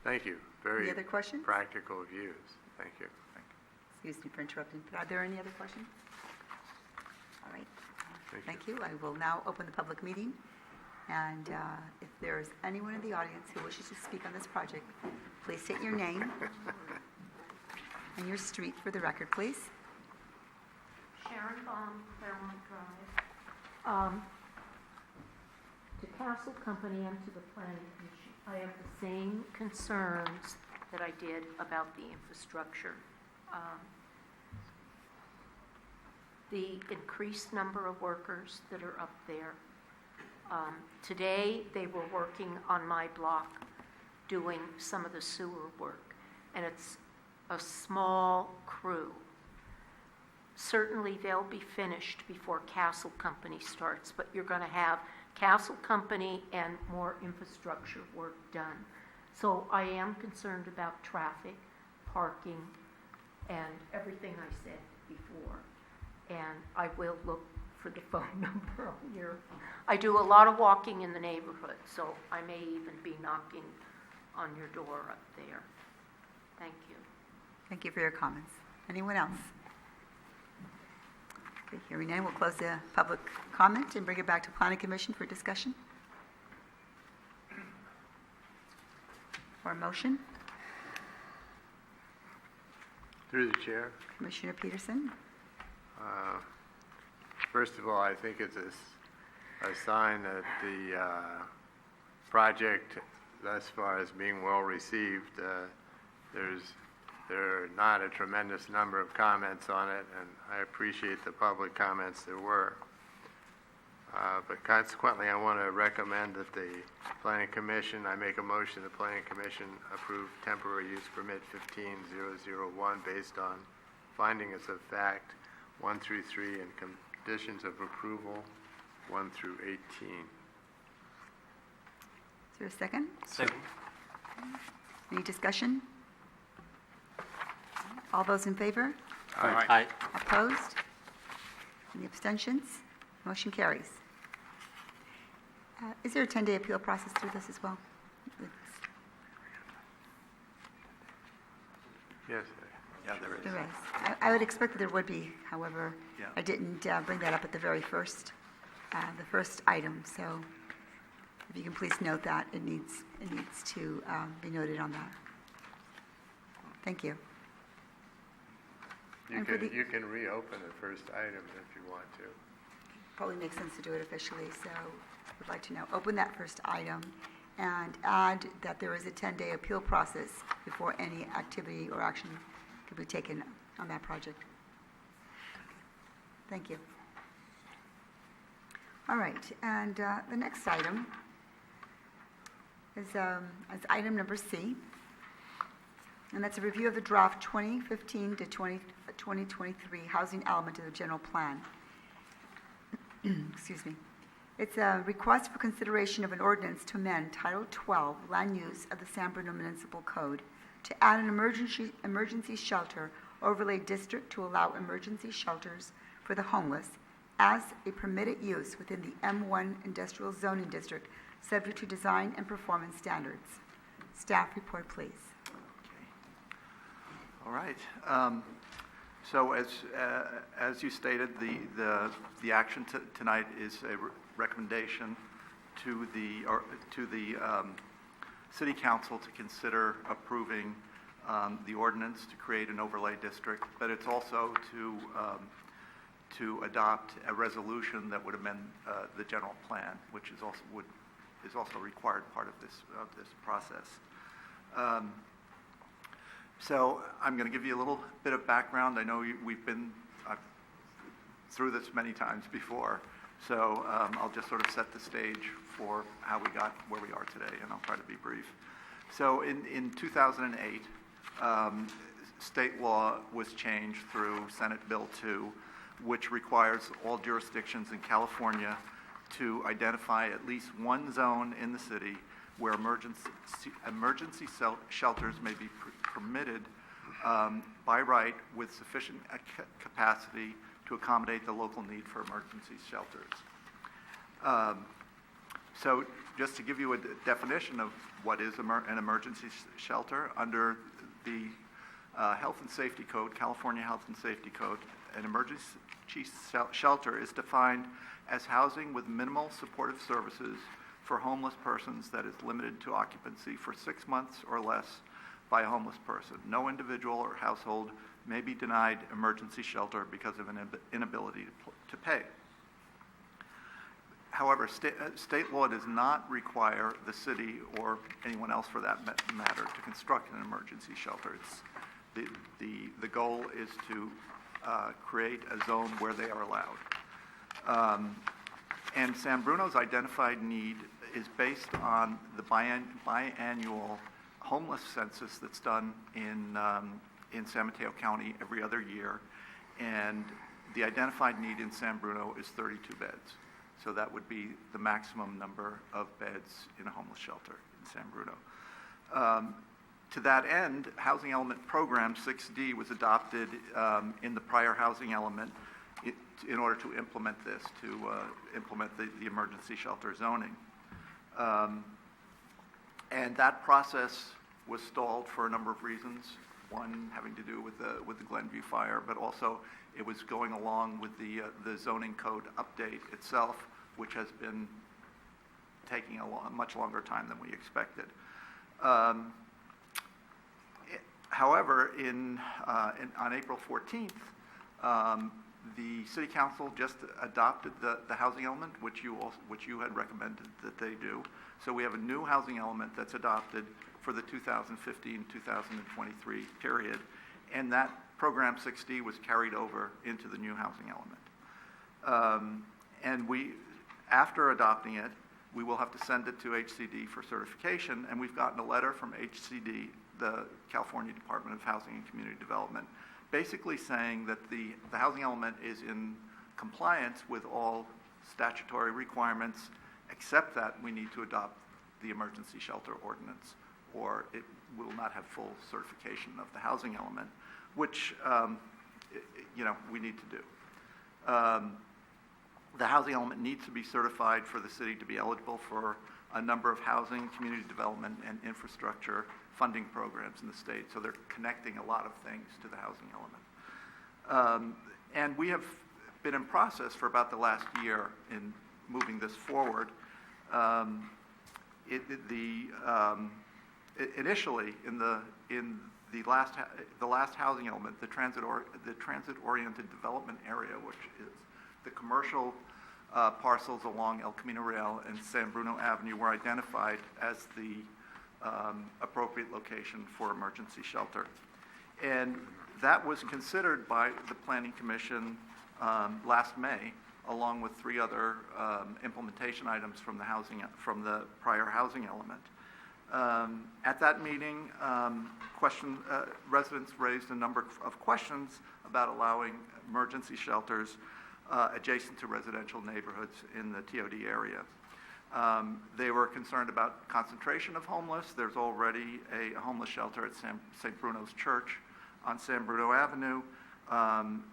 Thank you. Very Any other questions? practical views. Thank you. Excuse me for interrupting, but are there any other questions? All right. Thank you. I will now open the public meeting. And if there is anyone in the audience who wishes to speak on this project, please state your name and your street for the record, please. Sharon Claremont Drive. To Castle Company and to the Planning Commission, I have the same concerns that I did about the infrastructure. The increased number of workers that are up there. Today, they were working on my block doing some of the sewer work, and it's a small crew. Certainly, they'll be finished before Castle Company starts, but you're going to have Castle Company and more infrastructure work done. So I am concerned about traffic, parking, and everything I said before. And I will look for the phone number on here. I do a lot of walking in the neighborhood, so I may even be knocking on your door up there. Thank you. Thank you for your comments. Anyone else? Okay, hearing none, we'll close the public comment and bring it back to Planning Commission for discussion. Or a motion? Through the chair. Commissioner Petersen? First of all, I think it's a sign that the project thus far is being well received. There are not a tremendous number of comments on it, and I appreciate the public comments there were. But consequently, I want to recommend that the Planning Commission, I make a motion the Planning Commission approve temporary use permit 15001 based on findings of fact 1 through 3 and conditions of approval 1 through 18. Is there a second? Second. Any discussion? All those in favor? Aye. Opposed? Any abstentions? Motion carries. Is there a 10-day appeal process through this as well? Yes. Yeah, there is. There is. I would expect that there would be, however, Yeah. I didn't bring that up at the very first, the first item, so if you can please note that, it needs to be noted on that. Thank you. You And for can, you can reopen the first item if you want to. Probably makes sense to do it officially, so I'd like to now open that first item and add that there is a 10-day appeal process before any activity or action could be taken on that project. Thank you. All right, and the next item is item number C, and that's a review of the draft 2015 to 2023 housing element of the general plan. Excuse me. It's a request for consideration of an ordinance to amend Title 12 Land Use of the San Bruno Municipal Code to add an emergency shelter overlay district to allow emergency shelters for the homeless as a permitted use within the M1 Industrial Zoning District, subject to design and performance standards. Staff report, please. All right. So as you stated, the action tonight is a recommendation to the City Council to consider approving the ordinance to create an overlay district, but it's also to adopt a resolution that would amend the general plan, which is also required part of this process. So I'm going to give you a little bit of background. I know we've been through this many times before, so I'll just sort of set the stage for how we got where we are today, and I'll try to be brief. So in 2008, state law was changed through Senate Bill 2, which requires all jurisdictions in California to identify at least one zone in the city where emergency shelters may be permitted by right with sufficient capacity to accommodate the local need for emergency shelters. So just to give you a definition of what is an emergency shelter, under the Health and Safety Code, California Health and Safety Code, an emergency shelter is defined as housing with minimal supportive services for homeless persons that is limited to occupancy for 6 months or less by a homeless person. No individual or household may be denied emergency shelter because of an inability to pay. However, state law does not require the city or anyone else for that matter to construct an emergency shelter. The goal is to create a zone where they are allowed. And San Bruno's identified need is based on the biannual homeless census that's done in San Mateo County every other year. And the identified need in San Bruno is 32 beds. So that would be the maximum number of beds in a homeless shelter in San Bruno. To that end, Housing Element Program 6D was adopted in the prior housing element in order to implement this, to implement the emergency shelter zoning. And that process was stalled for a number of reasons. One having to do with the Glenview fire, but also it was going along with the zoning code update itself, which has been taking a much longer time than we expected. However, on April 14th, the City Council just adopted the housing element, which you had recommended that they do. So we have a new housing element that's adopted for the 2015-2023 period, and that Program 6D was carried over into the new housing element. And after adopting it, we will have to send it to HCD for certification, and we've gotten a letter from HCD, the California Department of Housing and Community Development, basically saying that the housing element is in compliance with all statutory requirements, except that we need to adopt the emergency shelter ordinance, or it will not have full certification of the housing element, which we need to do. The housing element needs to be certified for the city to be eligible for a number of housing, community development, and infrastructure funding programs in the state. So they're connecting a lot of things to the housing element. And we have been in process for about the last year in moving this forward. Initially, in the last housing element, the transit-oriented development area, which is the commercial parcels along El Camino Real and San Bruno Avenue, were identified as the appropriate location for emergency shelter. And that was considered by the Planning Commission last May, along with 3 other implementation items from the prior housing element. At that meeting, residents raised a number of questions about allowing emergency shelters adjacent to residential neighborhoods in the TOD area. They were concerned about concentration of homeless. There's already a homeless shelter at St. Bruno's Church on San Bruno Avenue,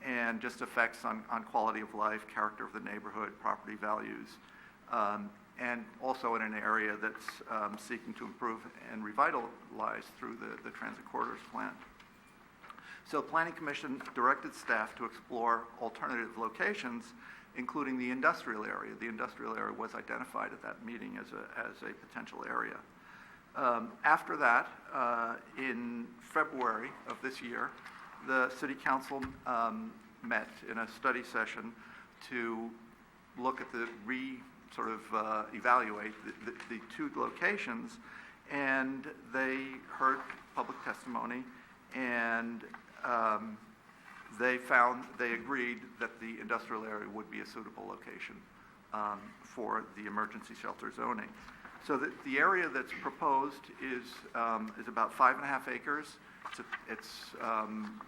and just effects on quality of life, character of the neighborhood, property values, and also in an area that's seeking to improve and revitalize through the Transit Corridors Plan. So the Planning Commission directed staff to explore alternative locations, including the industrial area. The industrial area was identified at that meeting as a potential area. After that, in February of this year, the City Council met in a study session to look at evaluate the 2 locations, and they heard public testimony, and they agreed that the industrial area would be a suitable location for the emergency shelter zoning. So the area that's proposed is about 5.5 acres. It's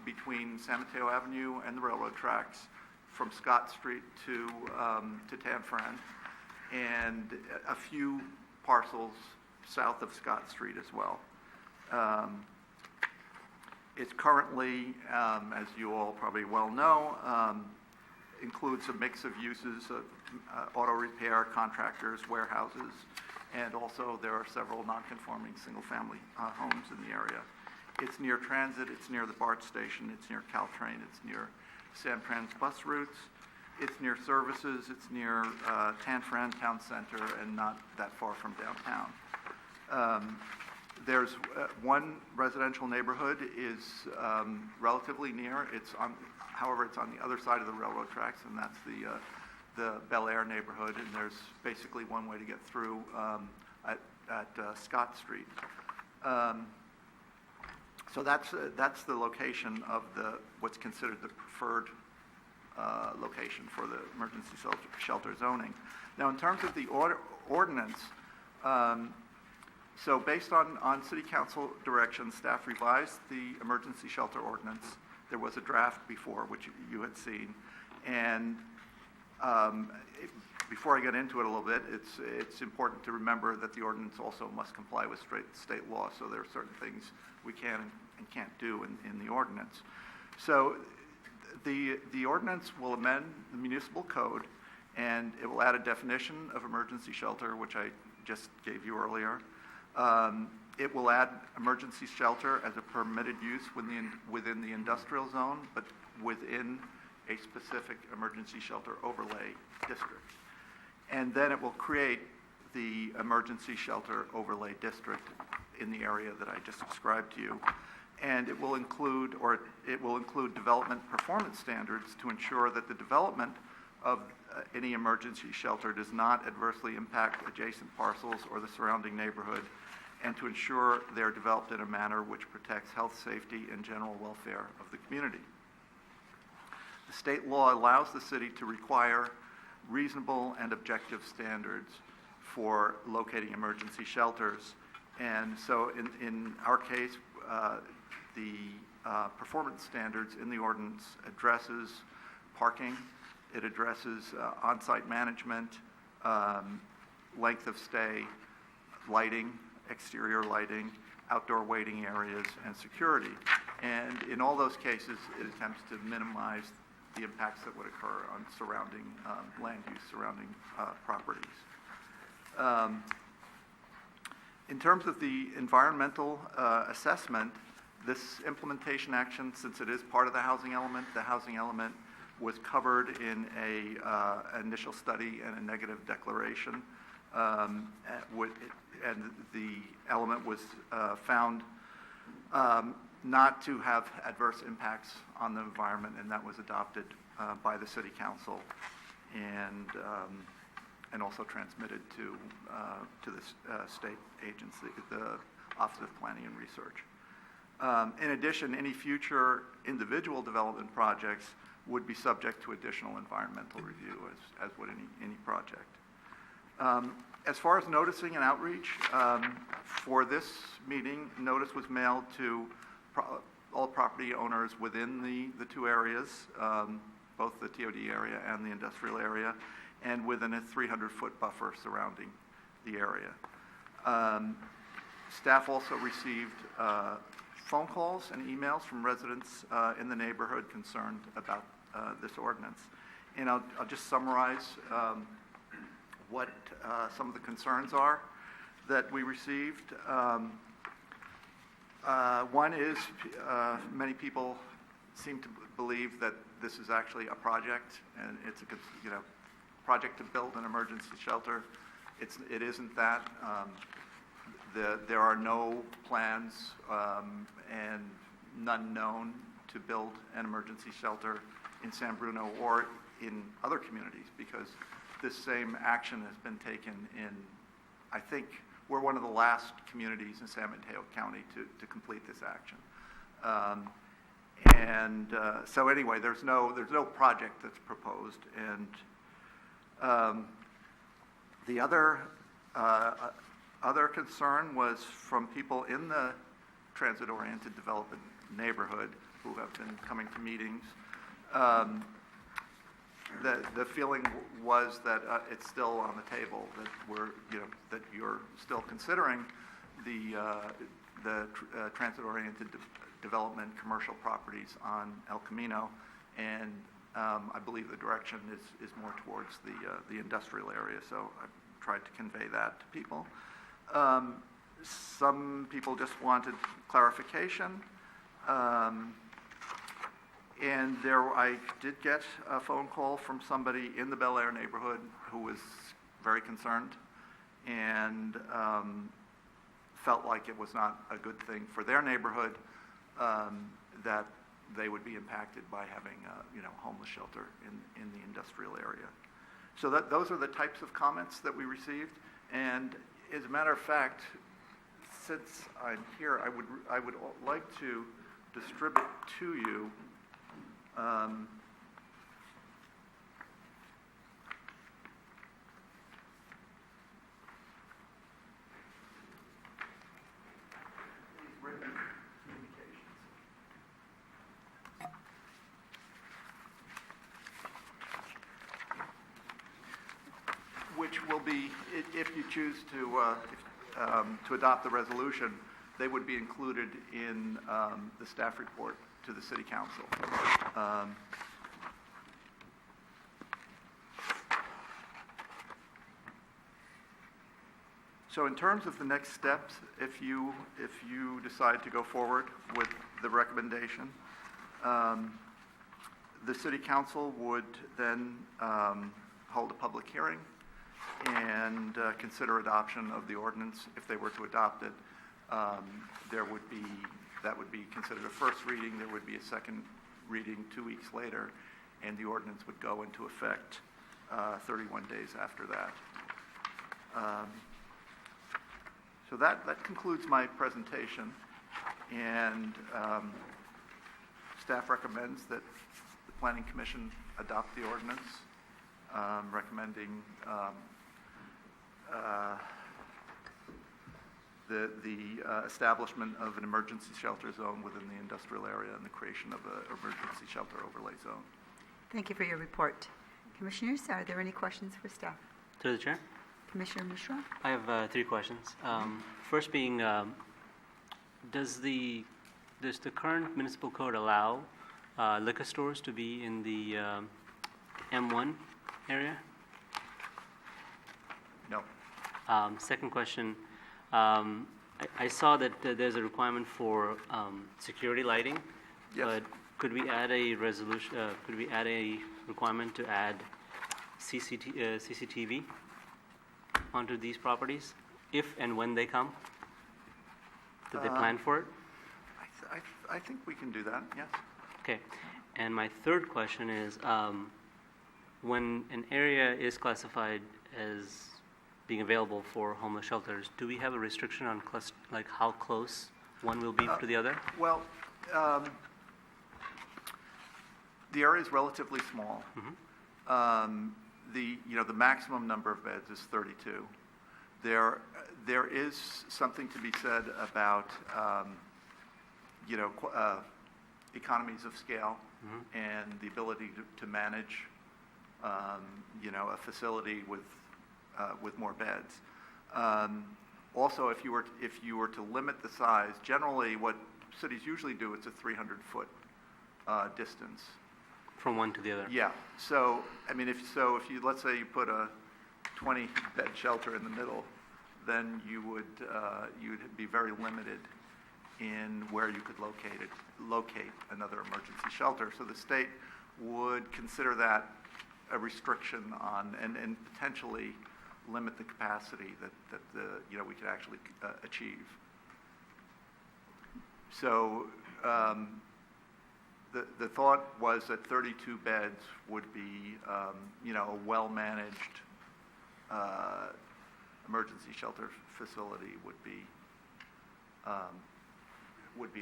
between San Mateo Avenue and the railroad tracks, from Scott Street to Tanforan, and a few parcels south of Scott Street as well. It's currently, as you all probably well know, includes a mix of uses of auto repair, contractors, warehouses, and also there are several non-conforming single-family homes in the area. It's near transit, it's near the BART station, it's near Caltrain, it's near Samtrans bus routes, it's near services, it's near Tanforan Town Center, and not that far from downtown. There's one residential neighborhood is relatively near. However, it's on the other side of the railroad tracks, and that's the Bel Air neighborhood. And there's basically one way to get through at Scott Street. So that's the location of what's considered the preferred location for the emergency shelter zoning. Now, in terms of the ordinance, so based on City Council direction, staff revised the emergency shelter ordinance. There was a draft before, which you had seen. And before I get into it a little bit, it's important to remember that the ordinance also must comply with state law. So there are certain things we can and can't do in the ordinance. So the ordinance will amend the municipal code, and it will add a definition of emergency shelter, which I just gave you earlier. It will add emergency shelter as a permitted use within the industrial zone, but within a specific emergency shelter overlay district. And then it will create the emergency shelter overlay district in the area that I just described to you. And it will include development performance standards to ensure that the development of any emergency shelter does not adversely impact adjacent parcels or the surrounding neighborhood, and to ensure they're developed in a manner which protects health, safety, and general welfare of the community. The state law allows the city to require reasonable and objective standards for locating emergency shelters. And so in our case, the performance standards in the ordinance addresses parking, it addresses on-site management, length of stay, lighting, exterior lighting, outdoor waiting areas, and security. And in all those cases, it attempts to minimize the impacts that would occur on surrounding land use, surrounding properties. In terms of the environmental assessment, this implementation action, since it is part of the housing element was covered in a initial study and a negative declaration. And the element was found not to have adverse impacts on the environment, and that was adopted by the City Council and also transmitted to the state agency, the Office of Planning and Research. In addition, any future individual development projects would be subject to additional environmental review, as would any project. As far as noticing and outreach, for this meeting, notice was mailed to all property owners within the two areas, both the TOD area and the industrial area, and within a 300-foot buffer surrounding the area. Staff also received phone calls and emails from residents in the neighborhood concerned about this ordinance. And I'll just summarize what some of the concerns are that we received. One is many people seem to believe that this is actually a project, and it's a project to build an emergency shelter. It isn't that. There are no plans and none known to build an emergency shelter in San Bruno or in other communities, because this same action has been taken in, I think, we're one of the last communities in San Mateo County to complete this action. So anyway, there's no project that's proposed. And the other concern was from people in the transit-oriented development neighborhood who have been coming to meetings. The feeling was that it's still on the table, that you're still considering the transit-oriented development commercial properties on El Camino, and I believe the direction is more towards the industrial area. So I tried to convey that to people. Some people just wanted clarification. And I did get a phone call from somebody in the Bel Air neighborhood who was very concerned and felt like it was not a good thing for their neighborhood, that they would be impacted by having a homeless shelter in the industrial area. So those are the types of comments that we received. And as a matter of fact, since I'm here, I would like to distribute to you these written communications, which will be, if you choose to adopt the resolution, they would be included in the staff report to the city council. So in terms of the next steps, if you decide to go forward with the recommendation, the city council would then hold a public hearing and consider adoption of the ordinance. If they were to adopt it, that would be considered a first reading. There would be a second reading 2 weeks later, and the ordinance would go into effect 31 days after that. So that concludes my presentation, and staff recommends that the Planning Commission adopt the ordinance, recommending the establishment of an emergency shelter zone within the industrial area and the creation of an emergency shelter overlay zone. Thank you for your report. Commissioners, are there any questions for staff? Through the chair, Commissioner Mishra? I have 3 questions. First being, does the current municipal code allow liquor stores to be in the M1 area? No. Second question, I saw that there's a requirement for security lighting. Yes. But could we add a resolution, could we add a requirement to add CCTV onto these properties, if and when they come? Did they plan for it? I think we can do that, yes. Okay. And my third question is, when an area is classified as being available for homeless shelters, do we have a restriction on like how close one will be to the other? Well, the area is relatively small. Mm-hmm. The maximum number of beds is 32. There is something to be said about economies of scale, Mm-hmm. and the ability to manage a facility with more beds. Also, if you were to limit the size, generally what cities usually do, it's a 300-foot distance. From one to the other? Yeah. So, I mean, if you, let's say you put a 20-bed shelter in the middle, then you'd be very limited in where you could locate another emergency shelter. So the state would consider that a restriction on, and potentially limit the capacity that we could actually achieve. So the thought was that 32 beds would be a well-managed emergency shelter facility would be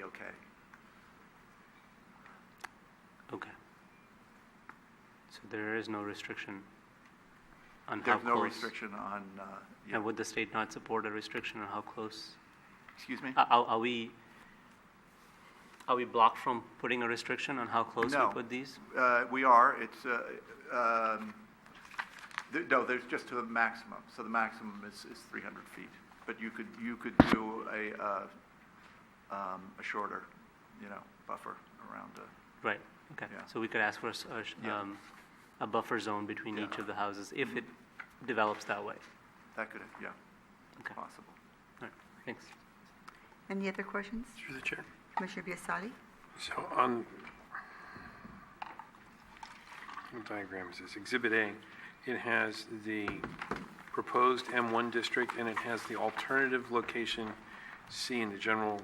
okay. Okay. So there is no restriction on how There's close? no restriction on, And would the state not support a restriction on how close? excuse me? Are we blocked from putting a restriction on how close No. we put these? We are, it's, no, there's just to the maximum. So the maximum is 300 feet. But you could do a shorter, buffer around Right, okay. Yeah. So we could ask for Yeah. a buffer zone between Yeah. each of the houses if it develops that way. that could, yeah, Okay, all possible. right, thanks. Any other questions? Through the chair. Commissioner Biassatti? So on, what diagram is this? Exhibit A, it has the proposed M1 district, and it has the alternative location C in the general,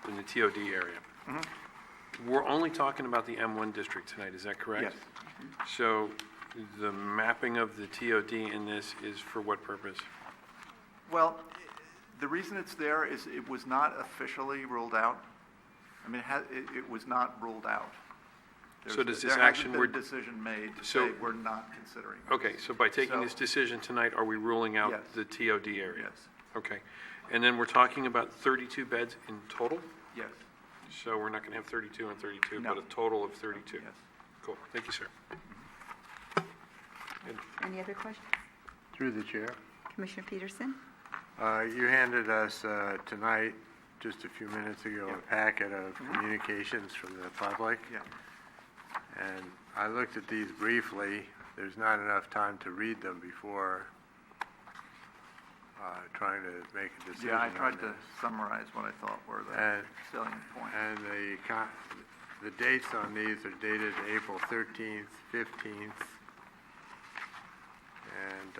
in the TOD area. We're only talking about the M1 district tonight, is that correct? Yes. So the mapping of the TOD in this is for what purpose? Well, the reason it's there is it was not officially ruled out. I mean, it was not ruled out. So does this There action hasn't been we're- a decision made to So- say we're not considering. Okay, so by taking So- this decision tonight, are we ruling out Yes. the TOD area? Yes, Okay. And then we're talking about 32 beds in total? yes, So we're not going to have 32 and 32, No. but a total of 32? yes. Cool, thank you, sir. Any other questions? Through the chair. Commissioner Petersen? You handed us tonight, just a few minutes ago, Yeah. a packet of communications from the public. Yeah. And I looked at these briefly. There's not enough time to read them before trying to make a decision Yeah, I on tried to this. summarize what I thought were the And- salient points. And the dates on these are dated April 13th, 15th, and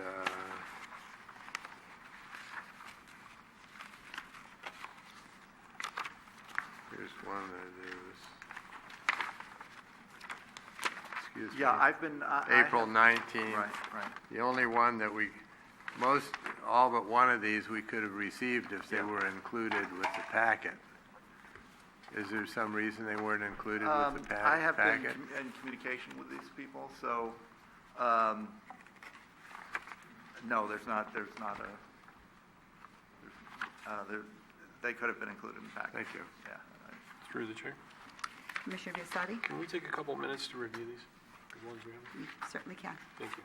here's one that is, excuse me. Yeah, I've been. I April have- 19th. Right. The only one that all but one of these we could have received if they Yeah. were included with the packet. Is there some reason they weren't included with the I have been packet? in communication with these people, so, no, there's not a, they could have been included in the package. Thank you. Yeah. Through the chair. Commissioner Biassatti? Can we take a couple minutes to review these? The ones we have? You certainly can. Thank you.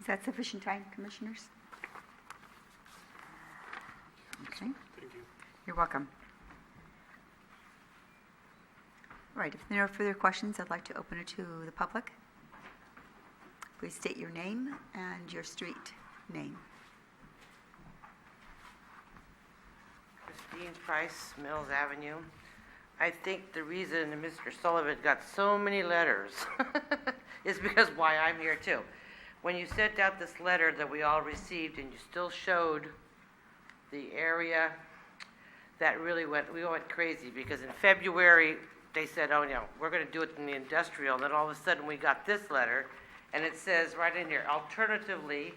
that sufficient time, commissioners? Okay. Thank you. You're welcome. All right, if there are no further questions, I'd like to open it to the public. Please state your name and your street name. Christine Price, Mills Avenue. I think the reason Mr. Sullivan got so many letters is because why I'm here too. When you sent out this letter that we all received and you still showed the area, that really we went crazy because in February they said, oh, no, we're going to do it in the industrial. And then all of a sudden we got this letter and it says right in here, alternatively,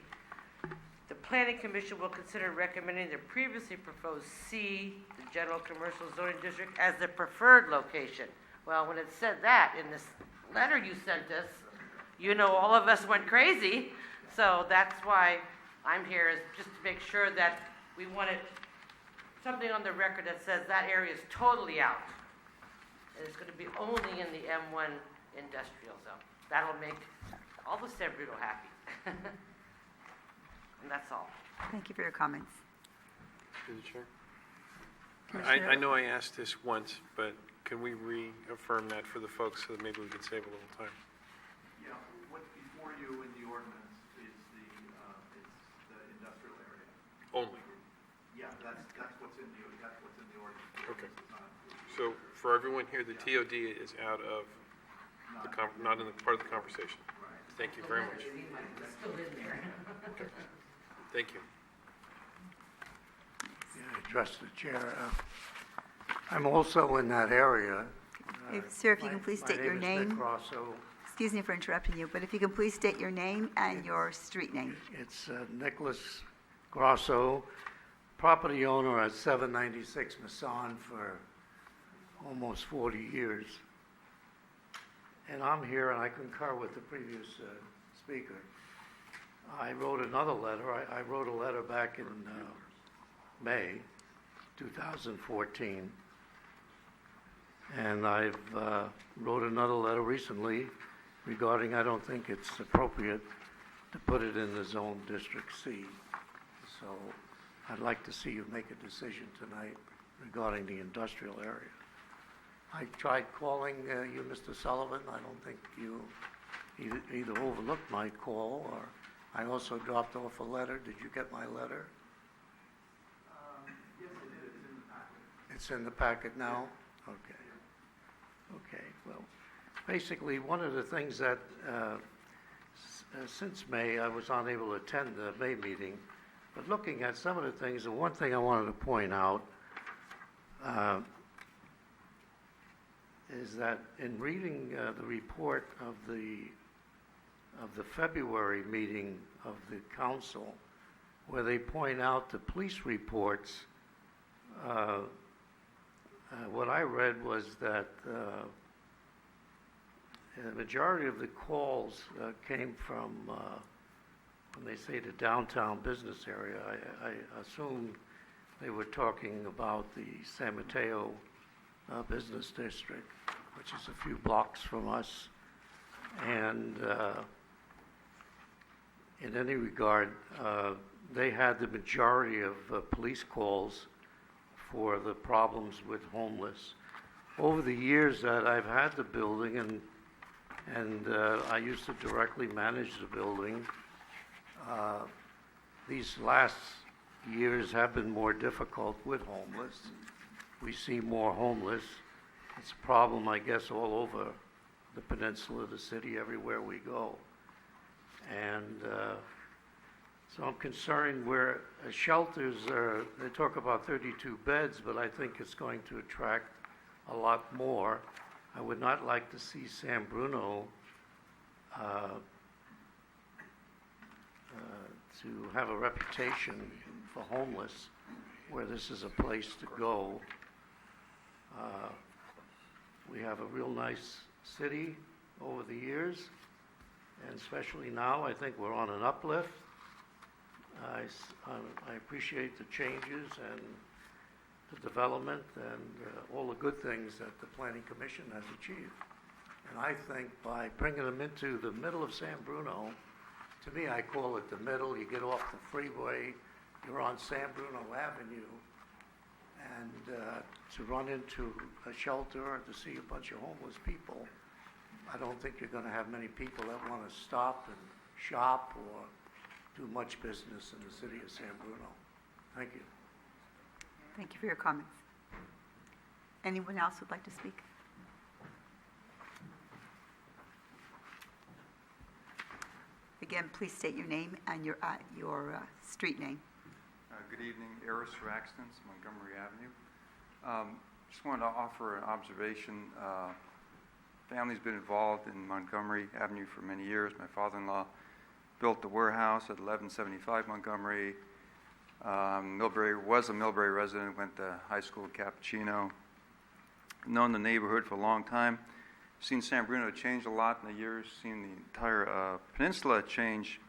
the Planning Commission will consider recommending the previously proposed C, the General Commercial Zoning District, as the preferred location. Well, when it said that in this letter you sent us, you know all of us went crazy. So that's why I'm here, is just to make sure that we wanted something on the record that says that area is totally out. And it's going to be only in the M1 industrial zone. That'll make all the San Bruno happy. And that's all. Thank you for your comments. Through the chair. Commissioner- I know I asked this once, but can we reaffirm that for the folks so that maybe we can save a little time? Yeah, what's before you in the ordinance is the industrial area. Only. Yeah, that's what's in the ordinance. Okay. It's not included. So for everyone here, the TOD is out of not in the part of the conversation. Right. Thank you very much. It's still in there. Thank you. Yeah, address the chair. I'm also in that area. Sir, if you can please state your My name is name. Nick Rosso. Excuse me for interrupting you, but if you can please state your name and your street name. It's Nicholas Grosso, property owner at 796 Masson for almost 40 years. And I'm here, and I concur with the previous speaker. I wrote another letter. I wrote a letter back in May 2014. And I've wrote another letter recently regarding, I don't think it's appropriate to put it in the zone District C. So I'd like to see you make a decision tonight regarding the industrial area. I tried calling you, Mr. Sullivan. I don't think you either overlooked my call, or I also dropped off a letter. Did you get my letter? Yes, it is. It's in the packet. It's in the packet now? Okay. Okay, well, basically, one of the things that, since May, I was unable to attend the May meeting, but looking at some of the things, the one thing I wanted to point out is that in reading the report of the February meeting of the council, where they point out the police reports, what I read was that the majority of the calls came from, when they say the downtown business area, I assumed they were talking about the San Mateo business district, which is a few blocks from us. And in any regard, they had the majority of police calls for the problems with homeless. Over the years that I've had the building, and I used to directly manage the building, these last years have been more difficult with homeless. We see more homeless. It's a problem, I guess, all over the peninsula, the city, everywhere we go. And so I'm concerned where shelters are, they talk about 32 beds, but I think it's going to attract a lot more. I would not like to see San Bruno to have a reputation for homeless, where this is a place to go. We have a real nice city over the years, and especially now, I think we're on an uplift. I appreciate the changes and the development and all the good things that the Planning Commission has achieved. And I think by bringing them into the middle of San Bruno, To me, I call it the middle. You get off the freeway, you're on San Bruno Avenue, and to run into a shelter or to see a bunch of homeless people, I don't think you're going to have many people that want to stop and shop or do much business in the city of San Bruno. Thank you. Thank you for your comments. Anyone else would like to speak? Again, please state your name and your street name. Good evening, Eris Raxtons, Montgomery Avenue. Just wanted to offer an observation. Family's been involved in Montgomery Avenue for many years. My father-in-law built the warehouse at 1175 Montgomery. Was a Millbury resident, went to high school at Cappuccino. Known the neighborhood for a long time. Seen San Bruno change a lot in the years. Seen the entire peninsula change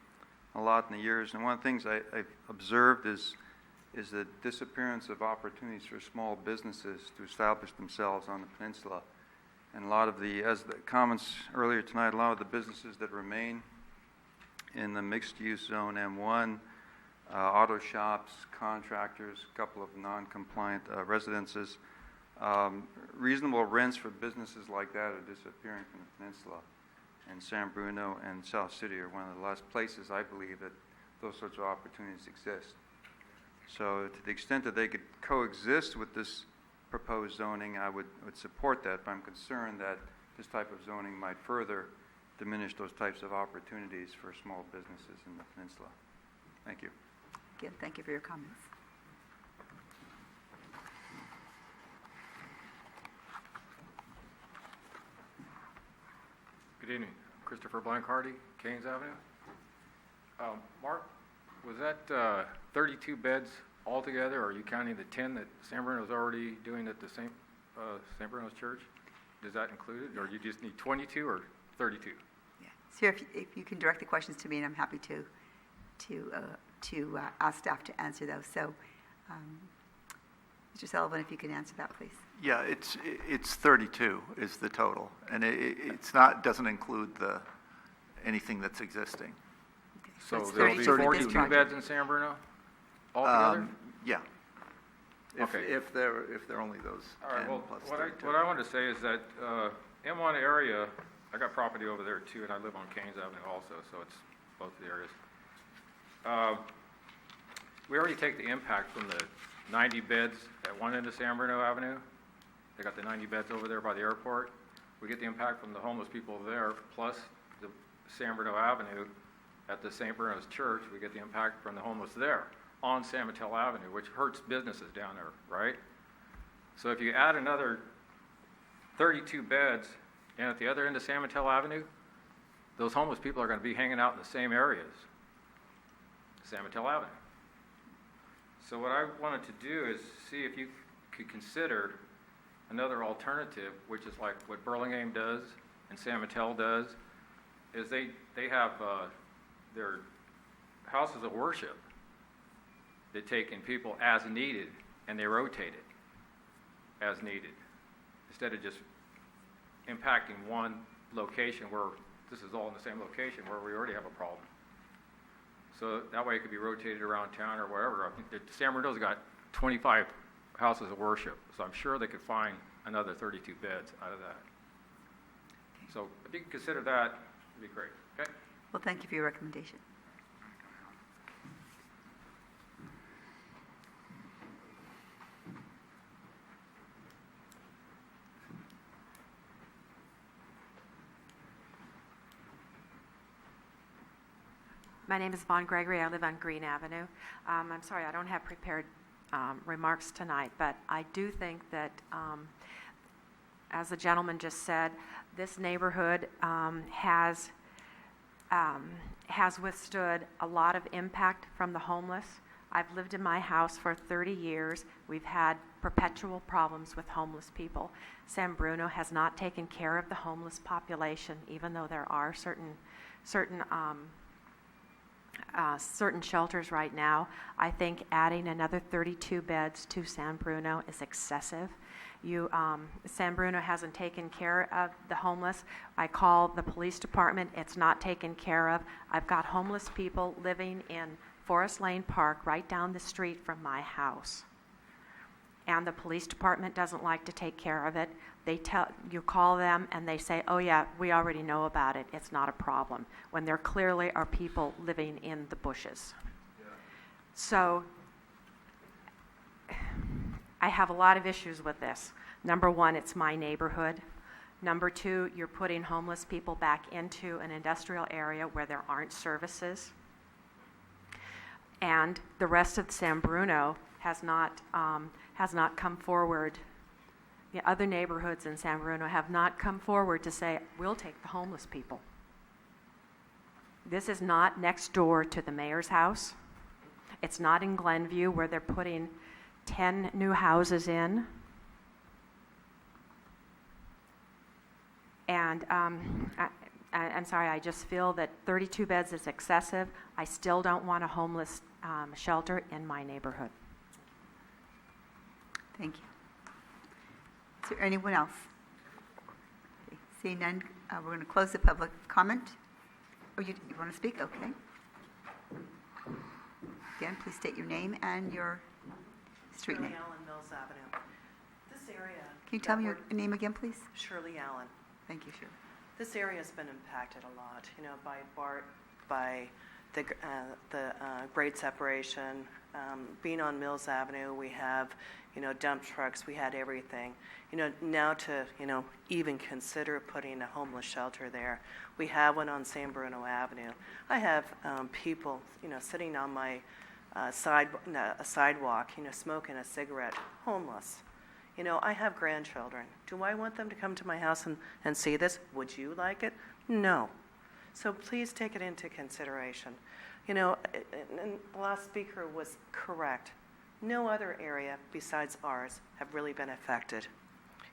a lot in the years. And one of the things I've observed is the disappearance of opportunities for small businesses to establish themselves on the peninsula. And a lot of as the comments earlier tonight, a lot of the businesses that remain in the mixed-use zone M1, auto shops, contractors, a couple of non-compliant residences, reasonable rents for businesses like that are disappearing from the peninsula. And San Bruno and South City are one of the last places, I believe, that those sorts of opportunities exist. So to the extent that they could coexist with this proposed zoning, I would support that, but I'm concerned that this type of zoning might further diminish those types of opportunities for small businesses in the peninsula. Thank you. Again, thank you for your comments. Good evening. Christopher Blankhardy, Keynes Avenue. Mark, was that 32 beds altogether, or are you counting the 10 that San Bruno's already doing at the San Bruno's Church? Does that include it, or you just need 22 or 32? Yeah. So if you can direct the questions to me, and I'm happy to ask staff to answer those. So, Mr. Sullivan, if you can answer that, please. Yeah, it's 32 is the total, and doesn't include anything that's existing. Okay. So it's there'll be 32 for this 42 project. beds in San Bruno altogether? Yeah. Okay. If they're only those 10 All right, well, plus what 32. I wanted to say is that M1 area, I got property over there too, and I live on Keynes Avenue also, so it's both the areas. We already take the impact from the 90 beds at one end of San Bruno Avenue. They got the 90 beds over there by the airport. We get the impact from the homeless people there, plus the San Bruno Avenue at the St. Bruno's Church. We get the impact from the homeless there on San Mateo Avenue, which hurts businesses down there, right? So if you add another 32 beds, and at the other end of San Mateo Avenue, those homeless people are going to be hanging out in the same areas, San Mateo Avenue. So what I wanted to do is see if you could consider another alternative, which is like what Burlingame does and San Mateo does, is they have their houses of worship. They take in people as needed, and they rotate it as needed, instead of just impacting one location where this is all in the same location where we already have a problem. So that way it could be rotated around town or wherever. I think that San Bruno's got 25 houses of worship, so I'm sure they could find another 32 beds out of that. So if you can consider that, it'd be great. Okay? Well, thank you for your recommendation. My name is Vaughn Gregory. I live on Green Avenue. I'm sorry, I don't have prepared remarks tonight, but I do think that, as the gentleman just said, this neighborhood has withstood a lot of impact from the homeless. I've lived in my house for 30 years. We've had perpetual problems with homeless people. San Bruno has not taken care of the homeless population, even though there are certain certain shelters right now. I think adding another 32 beds to San Bruno is excessive. San Bruno hasn't taken care of the homeless. I call the police department, it's not taken care of. I've got homeless people living in Forest Lane Park right down the street from my house. And the police department doesn't like to take care of it. You call them and they say, oh yeah, we already know about it, it's not a problem, when there clearly are people living in the bushes. Yeah. So, I have a lot of issues with this. Number one, it's my neighborhood. Number two, you're putting homeless people back into an industrial area where there aren't services. And the rest of San Bruno has not come forward. The other neighborhoods in San Bruno have not come forward to say, we'll take the homeless people. This is not next door to the mayor's house. It's not in Glenview where they're putting 10 new houses in. And I'm sorry, I just feel that 32 beds is excessive. I still don't want a homeless shelter in my neighborhood. Thank you. Is there anyone else? Okay, seeing none, we're going to close the public comment. Oh, you want to speak? Okay. Again, please state your name and your street name. Shirley Allen, Mills Avenue. This area... Can you tell me your name again, please? Shirley Allen. Thank you, Shirley. This area has been impacted a lot, by BART, by the grade separation. Being on Mills Avenue, we have, dump trucks, we had everything. Now to, even consider putting a homeless shelter there. We have one on San Bruno Avenue. I have people, sitting on my sidewalk, smoking a cigarette, homeless. I have grandchildren. Do I want them to come to my house and see this? Would you like it? No. So please take it into consideration. And the last speaker was correct. No other area besides ours have really been affected.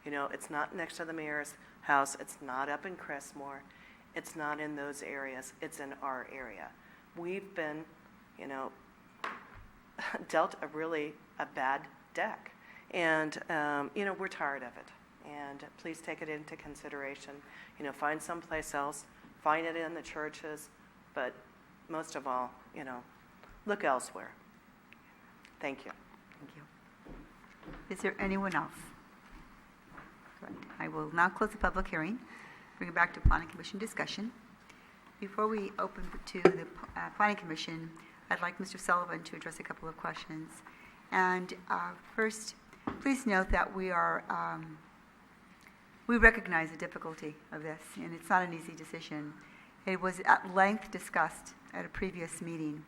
It's not next to the mayor's house. It's not up in Crestmore. It's not in those areas. It's in our area. We've been, dealt a bad deck. And, we're tired of it. And please take it into consideration. Find someplace else. Find it in the churches. But most of all, look elsewhere. Thank you. Thank you. Is there anyone else? Right. I will now close the public hearing. Bring it back to Planning Commission discussion. Before we open to the Planning Commission, I'd like Mr. Sullivan to address a couple of questions. And first, please note that we recognize the difficulty of this, and it's not an easy decision. It was at length discussed at a previous meeting,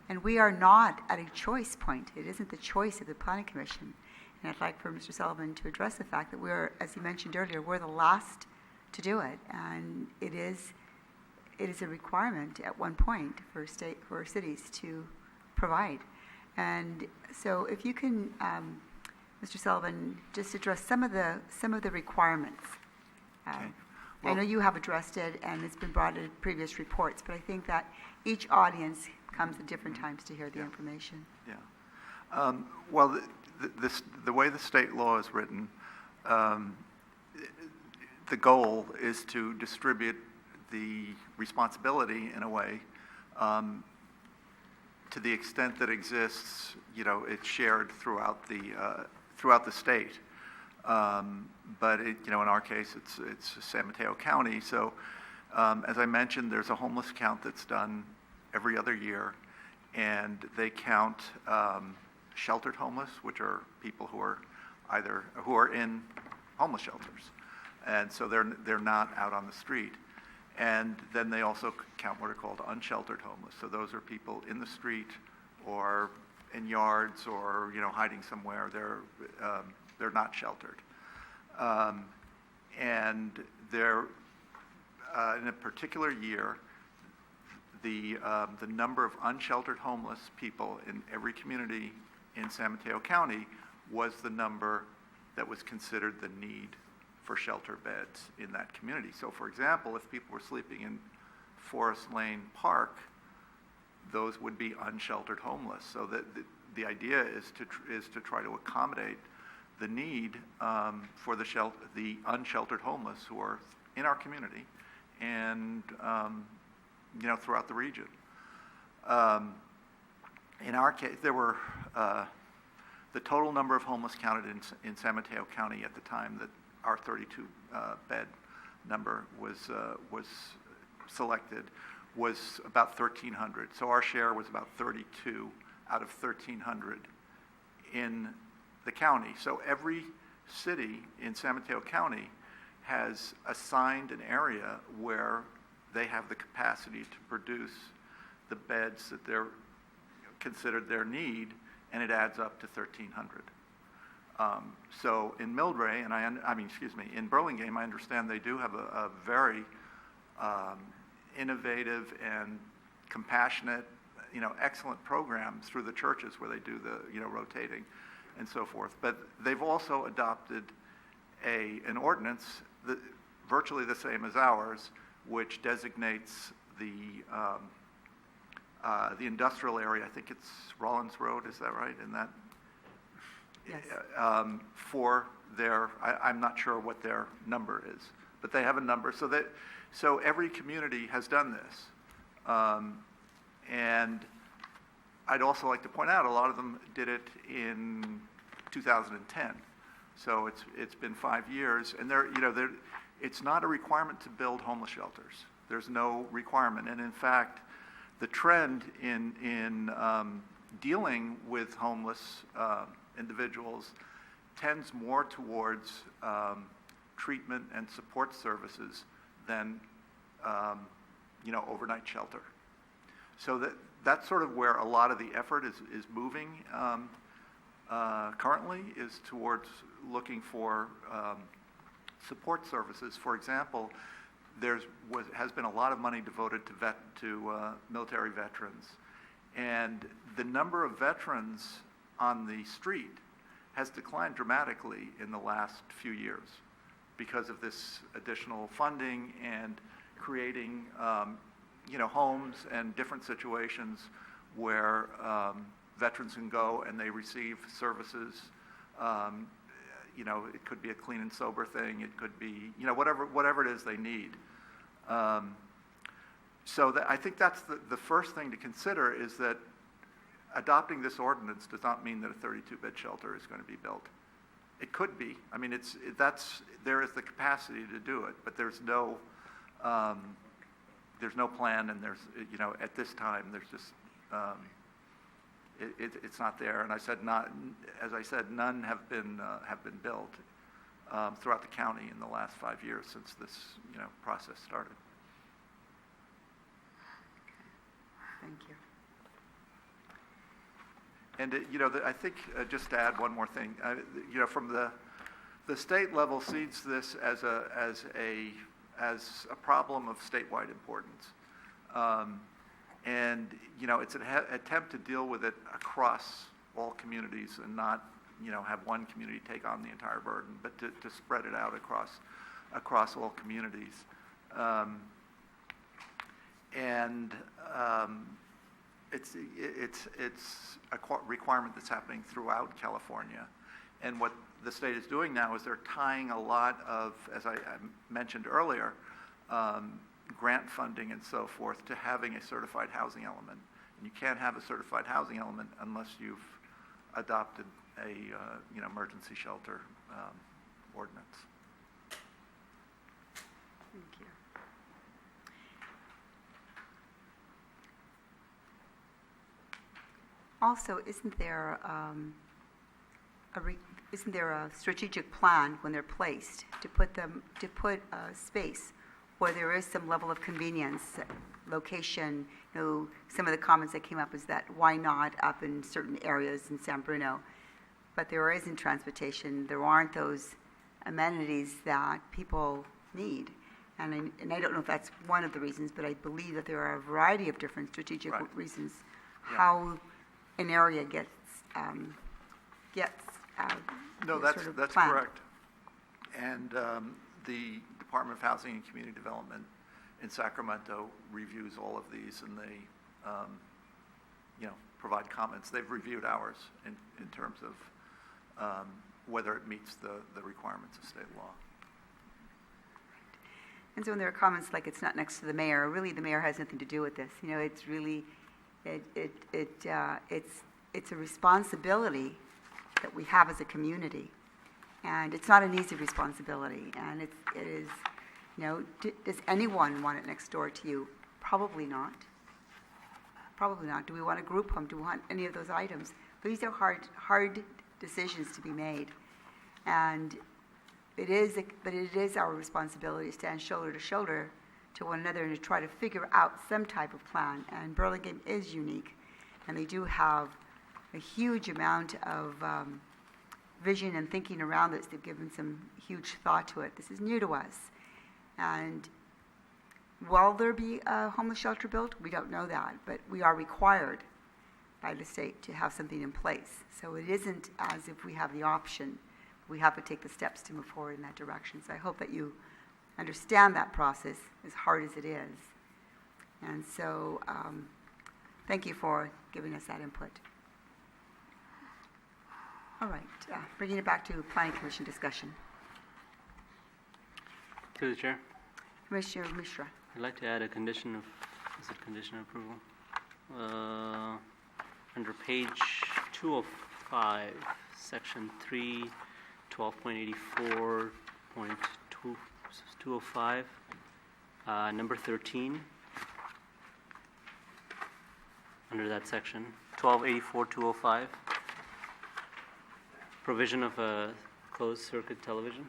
and we are not at a choice point. It isn't the choice of the Planning Commission. And I'd like for Mr. Sullivan to address the fact that we're, as you mentioned earlier, we're the last to do it, and it is a requirement at one point for cities to provide. And so if you can, Mr. Sullivan, just address some of the requirements. Okay. I know you have addressed it, and it's been brought in previous reports, but I think that each audience comes at different times to hear the information. Yeah. Well, the way the state law is written, the goal is to distribute the responsibility in a way to the extent that exists. It's shared throughout the state. But in our case, it's San Mateo County. So, as I mentioned, there's a homeless count that's done every other year, and they count sheltered homeless, which are people who are in homeless shelters, and so they're not out on the street. And then they also count what are called unsheltered homeless. So those are people in the street or in yards or hiding somewhere. They're not sheltered. And they're in a particular year, the number of unsheltered homeless people in every community in San Mateo County was the number that was considered the need for shelter beds in that community. So, for example, if people were sleeping in Forest Lane Park, those would be unsheltered homeless. So that the idea is to try to accommodate the need for the unsheltered homeless who are in our community and throughout the region. In our case, there were the total number of homeless counted in San Mateo County at the time that our 32 bed number was selected was about 1,300. So our share was about 32 out of 1,300 in the county. So every city in San Mateo County has assigned an area where they have the capacity to produce the beds that they're considered their need, and it adds up to 1,300. So in Mildray, in Burlingame, I understand they do have a very innovative and compassionate, excellent programs through the churches where they do the, rotating and so forth. But they've also adopted an ordinance that virtually the same as ours, which designates the industrial area. I think it's Rollins Road. Is that right? In that. Yes. For their, I'm not sure what their number is, but they have a number. So every community has done this. And I'd also like to point out, a lot of them did it in 2010. So it's been 5 years, and it's not a requirement to build homeless shelters. There's no requirement, and in fact, the trend in dealing with homeless individuals tends more towards treatment and support services than overnight shelter. So that's sort of where a lot of the effort is moving currently, is towards looking for support services. For example, has been a lot of money devoted to military veterans, and the number of veterans on the street has declined dramatically in the last few years because of this additional funding and creating homes and different situations where veterans can go and they receive services. It could be a clean and sober thing. It could be, whatever it is they need. So I think that's the first thing to consider, is that adopting this ordinance does not mean that a 32-bed shelter is going to be built. It could be. I mean, there is the capacity to do it, but there's no plan, and at this time there's just it's not there. And as I said, none have been built throughout the county in the last 5 years since this process started. Thank you. And I think just to add one more thing, from the state level sees this as a problem of statewide importance, and it's an attempt to deal with it across all communities and not have one community take on the entire burden, but to spread it out across all communities. It's a requirement that's happening throughout California. And what the state is doing now is they're tying a lot of, as I mentioned earlier, grant funding and so forth to having a certified housing element. And you can't have a certified housing element unless you've adopted a emergency shelter ordinance. Thank you. Also, isn't there a strategic plan when they're placed to put a space where there is some level of convenience, location? Some of the comments that came up is that why not up in certain areas in San Bruno? But there isn't transportation. There aren't those amenities that people need. And I don't know if that's one of the reasons, but I believe that there are a variety of different strategic reasons how an area gets No, that's correct. And the Department of Housing and Community Development in Sacramento reviews all of these, and provide comments. They've reviewed ours in terms of whether it meets the requirements of state law. And so when there are comments like it's not next to the mayor, really the mayor has nothing to do with this. It's really, it's a responsibility that we have as a community. And it's not an easy responsibility. And it is, does anyone want it next door to you? Probably not. Probably not. Do we want a group home? Do we want any of those items? These are hard decisions to be made. And it is our responsibility to stand shoulder to shoulder to one another and to try to figure out some type of plan. And Burlingame is unique, and they do have a huge amount of vision and thinking around this. They've given some huge thought to it. This is new to us. And will there be a homeless shelter built? We don't know that, but we are required by the state to have something in place. So it isn't as if we have the option. We have to take the steps to move forward in that direction. So I hope that you understand that process, as hard as it is. And so thank you for giving us that input. All right, bringing it back to Planning Commission discussion. Through the chair. Commissioner Mishra. I'd like to add a condition of, is it condition of approval? Under page 205, section 3, 12.84.205, number 13, under that section, 1284.205, provision of a closed-circuit television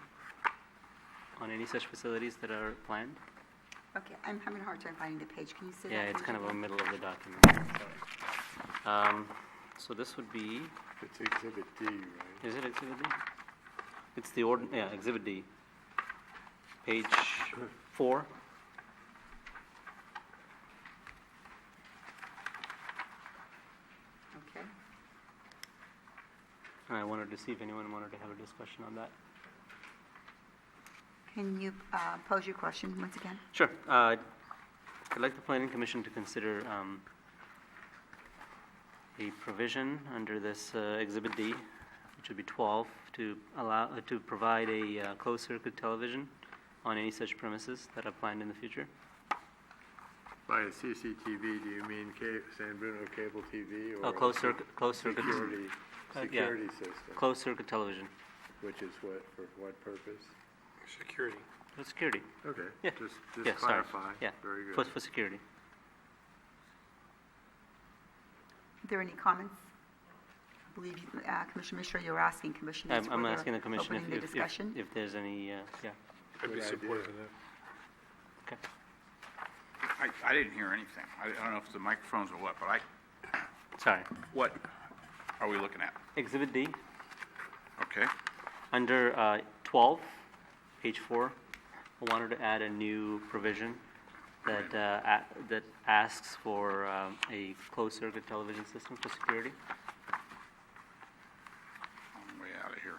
on any such facilities that are planned. Okay, I'm having a hard time finding the page. Can you say that? Yeah, it's page kind of again? a middle of the document. Sorry. So this would be, It's Exhibit D, right? is it Exhibit D? It's the Exhibit D. Page 4. Okay. And I wanted to see if anyone wanted to have a discussion on that. Can you pose your question once again? Sure. I'd like the Planning Commission to consider a provision under this Exhibit D, which would be 12, to provide a closed-circuit television on any such premises that are planned in the future. By a CCTV, do you mean San Bruno cable TV or Closed-circuit security system? Closed-circuit television. Which is what, for what purpose? Security. For security. Okay. Yeah. Just Yeah, sorry. clarify. Yeah. Very good. For security. Are there any comments? I believe, Commissioner Mishra, you're asking commissioners I'm whether asking the commission opening the discussion? if there's any, yeah. I'd be Good supportive idea. of that. Okay. I didn't hear anything. I don't know if it's the microphones or what, but Sorry. what are we looking at? Exhibit D, Okay. under 12, page 4, I wanted to add a new provision that that asks for a closed-circuit television system for security. I'm way out of here.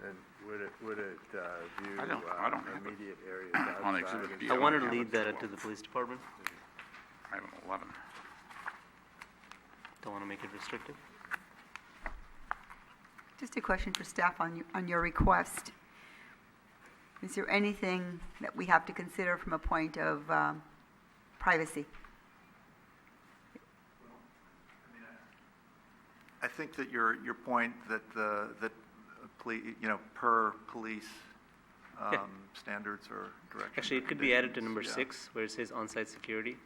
And would it view I don't have it. immediate areas outside? On Exhibit B. I wanted to don't have lead it. that to the police department. I have an 11. Don't want to make it restrictive. Just a question for staff on your request. Is there anything that we have to consider from a point of privacy? I think that your point that per police standards or directions. Actually, it could be added to number 6, where it says on-site security.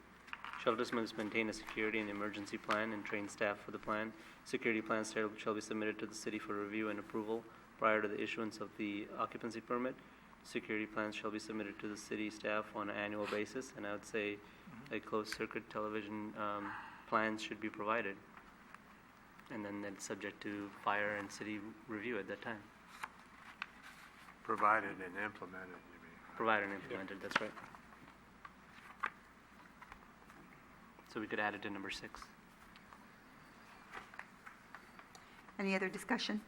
Shelters must maintain a security and emergency plan and train staff for the plan. Security plans shall be submitted to the city for review and approval prior to the issuance of the occupancy permit. Security plans shall be submitted to the city staff on an annual basis, and I would say a closed-circuit television plans should be provided. And then that's subject to fire and city review at that time. Provided and implemented, you mean? Provided and implemented, that's right. So we could add it to number 6. Any other discussion?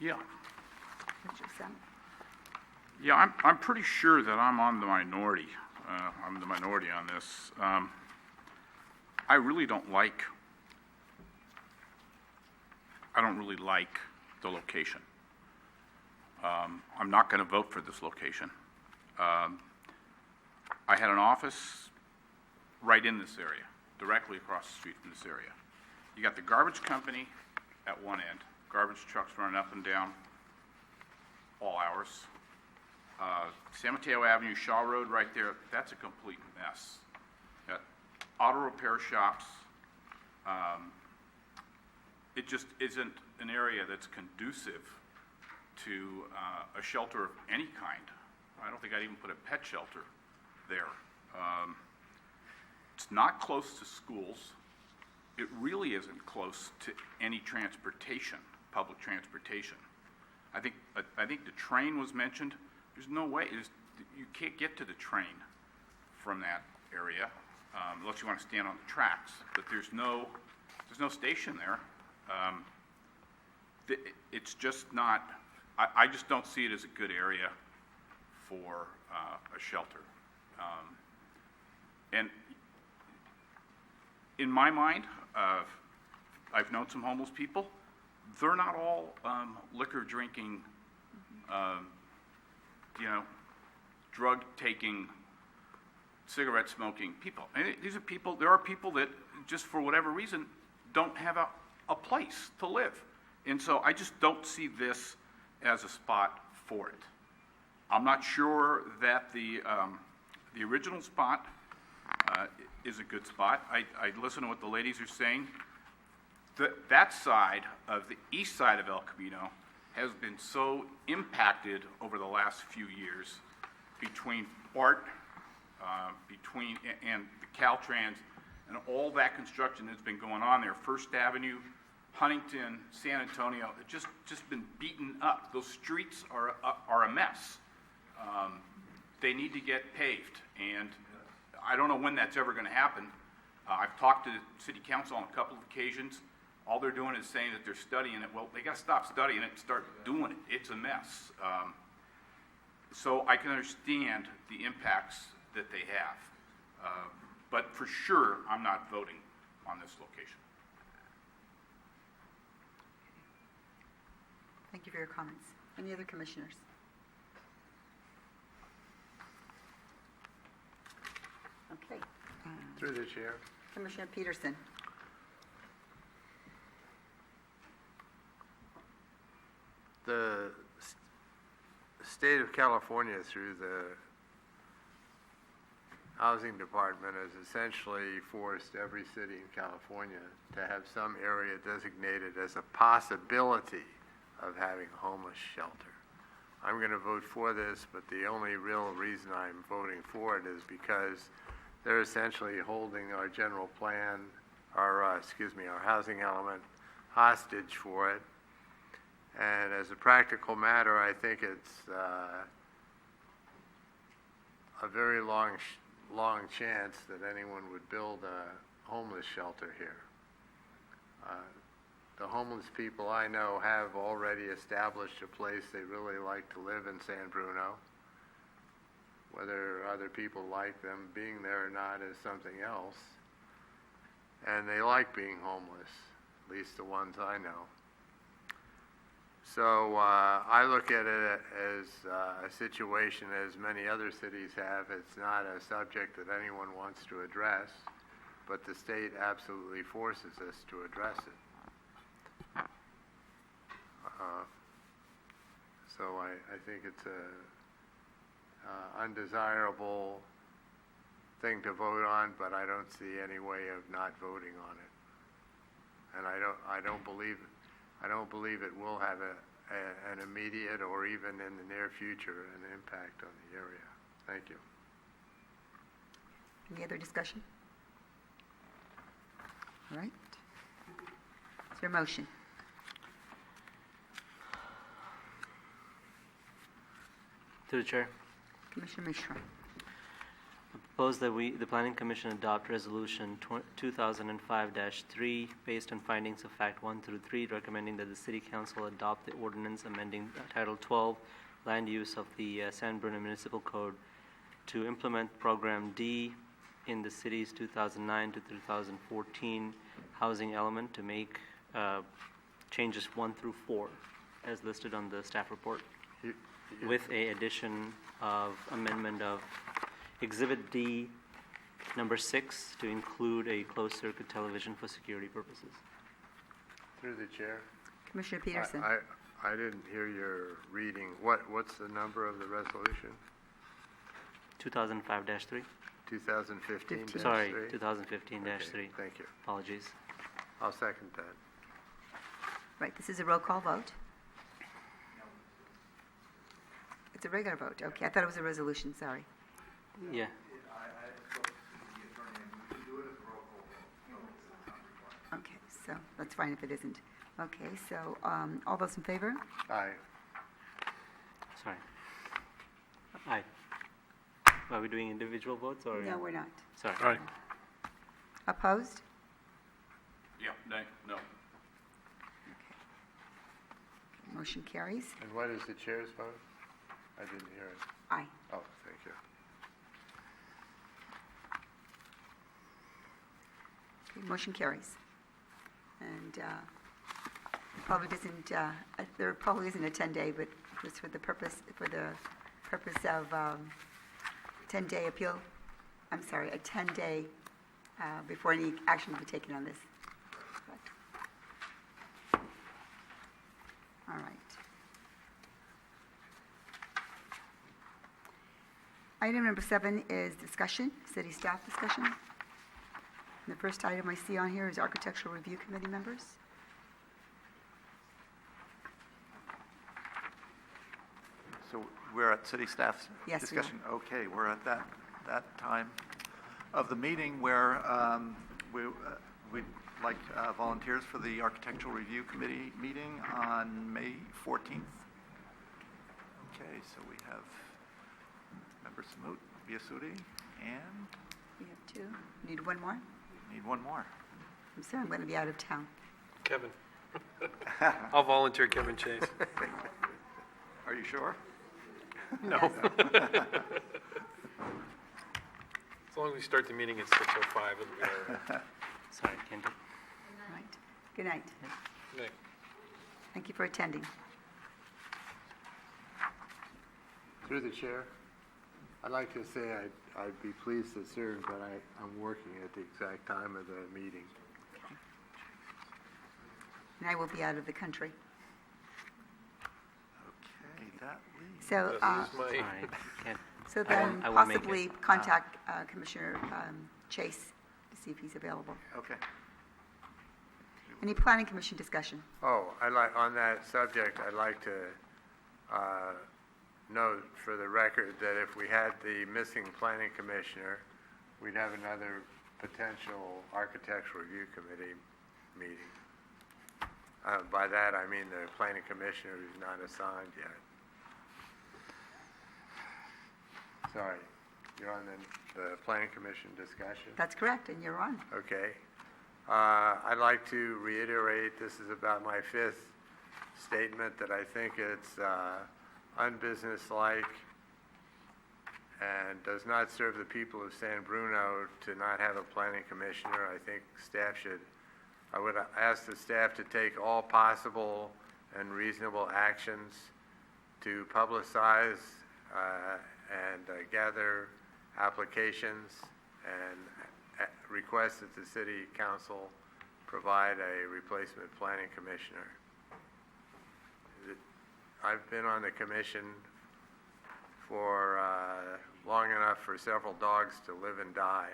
Yeah. Commissioner Sam? Yeah, I'm pretty sure that I'm on the minority I'm the minority on this. I really don't like the location. I'm not going to vote for this location. I had an office right in this area, directly across the street from this area. You got the garbage company at one end, garbage trucks running up and down all hours. San Mateo Avenue, Shaw Road right there, that's a complete mess. Got auto repair shops. It just isn't an area that's conducive to a shelter of any kind. I don't think I'd even put a pet shelter there. It's not close to schools. It really isn't close to any transportation, public transportation. I think the train was mentioned. There's no way. You can't get to the train from that area unless you want to stand on the tracks. But there's no station there. It's just not. I just don't see it as a good area for a shelter. And in my mind, I've known some homeless people. They're not all liquor drinking, drug taking, cigarette smoking people. And there are people that just for whatever reason don't have a place to live. And so I just don't see this as a spot for it. I'm not sure that the original spot is a good spot. I listen to what the ladies are saying. That side of the east side of El Camino has been so impacted over the last few years between BART, and the Caltrans, and all that construction that's been going on there. First Avenue, Huntington, San Antonio, it's just been beaten up. Those streets are a mess. They need to get paved, and I don't know when that's ever going to happen. I've talked to the city council on a couple of occasions. All they're doing is saying that they're studying it. Well, they got to stop studying it and start doing it. It's a mess. So I can understand the impacts that they have. But for sure, I'm not voting on this location. Thank you for your comments. Any other commissioners? Okay. Through the chair. Commissioner Petersen. The state of California, through the housing department, has essentially forced every city in California to have some area designated as a possibility of having a homeless shelter. I'm going to vote for this, but the only real reason I'm voting for it is because they're essentially holding our general plan, our housing element hostage for it. And as a practical matter, I think it's a very long chance that anyone would build a homeless shelter here. The homeless people I know have already established a place they really like to live in San Bruno. Whether other people like them being there or not is something else. And they like being homeless, at least the ones I know. So I look at it as a situation as many other cities have. It's not a subject that anyone wants to address, but the state absolutely forces us to address it. So I think it's a undesirable thing to vote on, but I don't see any way of not voting on it. And I don't believe it will have an immediate or even in the near future an impact on the area. Thank you. Any other discussion? All right. Is there a motion? Through the chair. Commissioner Mishra. I propose that the Planning Commission adopt Resolution 2005-3 based on findings of fact 1 through 3, recommending that the City Council adopt the ordinance amending Title 12 Land Use of the San Bruno Municipal Code to implement Program D in the city's 2009 to 2014 housing element to make changes 1 through 4 as listed on the staff report, with a addition of amendment of Exhibit D number 6 to include a closed-circuit television for security purposes. Through the chair. Commissioner Petersen. I didn't hear your reading. What's the number of the resolution? 2005-3. 2015-3? Sorry, 2015-3. Okay, thank you. Apologies. I'll second that. Right, this is a roll call vote. It's a regular vote. Okay, I thought it was a resolution, sorry. Yeah. Okay, so that's fine if it isn't. Okay, so all those in favor? Aye. Sorry. Aye. Are we doing individual votes or? No, we're not. Sorry. Aye. Opposed? Yeah, nay, no. Motion carries. And what is the chair's vote? I didn't hear it. Aye. Oh, thank you. Okay, motion carries. And probably doesn't, there probably isn't a 10-day, but just for the purpose of 10-day appeal, I'm sorry, a 10-day before any action will be taken on this. All right. Item number 7 is discussion, city staff discussion. And the first item I see on here is Architectural Review Committee members. So we're at city staff's Yes, we are. discussion? Okay, we're at that time of the meeting where we'd like volunteers for the Architectural Review Committee meeting on May 14th. Okay, so we have Member Samut, Biasudi, and We have 2. Need one more? need one more. I'm sorry, I'm going to be out of town. Kevin. I'll volunteer Kevin Chase. Are you sure? No. As long as we start the meeting at 6:05, it'll be all right. Sorry, can't do. All right. Good night. Nick. Thank you for attending. Through the chair, I'd like to say I'd be pleased to serve, but I'm working at the exact time of the meeting. And I will be out of the country. Okay, that leaves. So, This is my- Sorry, can't. so I then won't- I won't make it. possibly contact Commissioner Chase to see if he's available. Okay. Any planning commission discussion? Oh, on that subject, I'd like to note for the record that if we had the missing planning commissioner, we'd have another potential architectural review committee meeting. By that, I mean the planning commissioner who's not assigned yet. Sorry, you're on the planning commission discussion? That's correct, and you're on. Okay. I'd like to reiterate, this is about my 5th statement, that I think it's unbusinesslike and does not serve the people of San Bruno to not have a planning commissioner. I think I would ask the staff to take all possible and reasonable actions to publicize and gather applications and request that the city council provide a replacement planning commissioner. I've been on the commission for long enough for several dogs to live and die,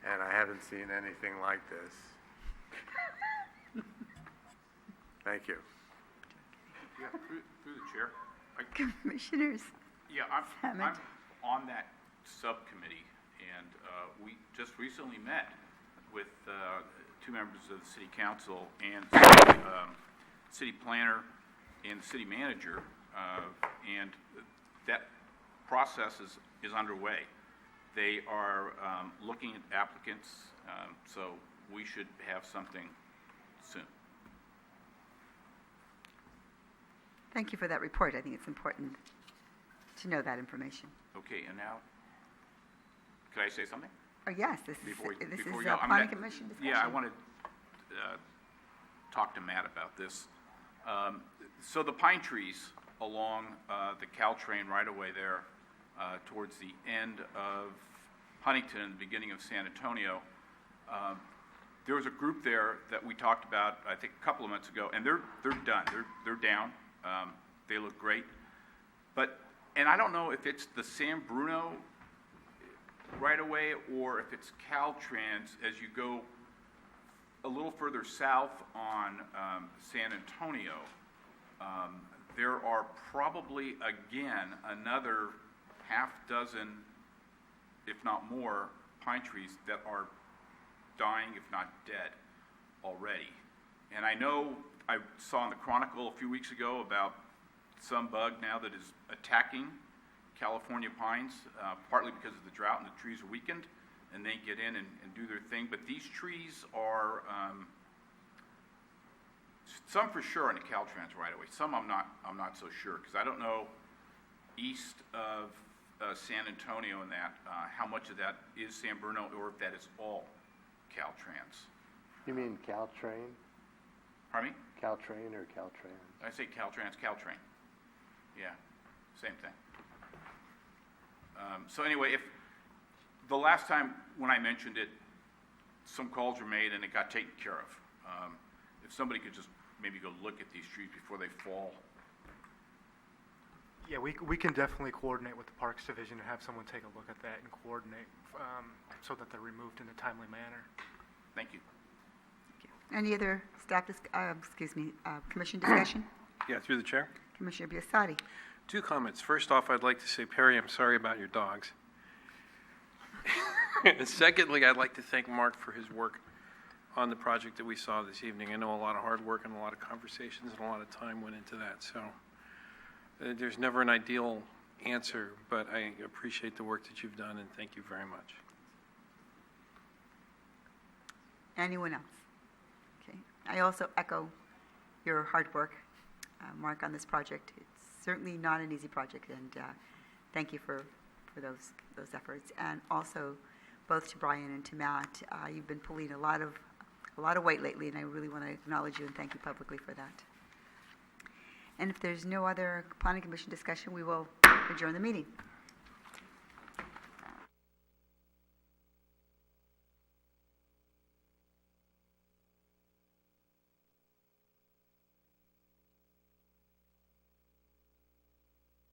and I haven't seen anything like this. Thank you. Yeah, through the chair. Commissioners. Yeah, I'm Hammond. on that subcommittee, and we just recently met with 2 members of the city council and city planner and the city manager, and that process is underway. They are looking at applicants, so we should have something soon. Thank you for that report. I think it's important to know that information. Okay, and now, could I say something? Yes, this Before is you a go, I'm planning gonna- commission discussion. Yeah, I want to talk to Matt about this. So the pine trees along the Caltrain right-of-way there towards the end of Huntington and the beginning of San Antonio, there was a group there that we talked about, I think, a couple of months ago, and they're done. They're down. They look great. And I don't know if it's the San Bruno right-of-way or if it's Caltrans as you go a little further south on San Antonio. There are probably, again, another half dozen, if not more, pine trees that are dying, if not dead, already. And I know I saw in the Chronicle a few weeks ago about some bug now that is attacking California pines, partly because of the drought and the trees are weakened, and they get in and do their thing. But these trees are, some for sure in the Caltrans right away. Some I'm not so sure, because I don't know east of San Antonio and that, how much of that is San Bruno or if that is all Caltrans. You mean Caltrain? Pardon me? Caltrain or Caltrans? I say Caltrans, Caltrain. Yeah, same thing. So anyway, if the last time when I mentioned it, some calls were made and it got taken care of. If somebody could just maybe go look at these trees before they fall. Yeah, we can definitely coordinate with the Parks Division and have someone take a look at that and coordinate so that they're removed in a timely manner. Thank you. Any other staff, commission discussion? Yeah, through the chair. Commissioner Biasotti. 2 comments. First off, I'd like to say, Perry, I'm sorry about your dogs. And secondly, I'd like to thank Mark for his work on the project that we saw this evening. I know a lot of hard work and a lot of conversations and a lot of time went into that. So there's never an ideal answer, but I appreciate the work that you've done, and thank you very much. Anyone else? Okay. I also echo your hard work, Mark, on this project. It's certainly not an easy project, and thank you for those efforts. And also, both to Brian and to Matt, you've been pulling a lot of weight lately, and I really want to acknowledge you and thank you publicly for that. And if there's no other planning commission discussion, we will adjourn the meeting.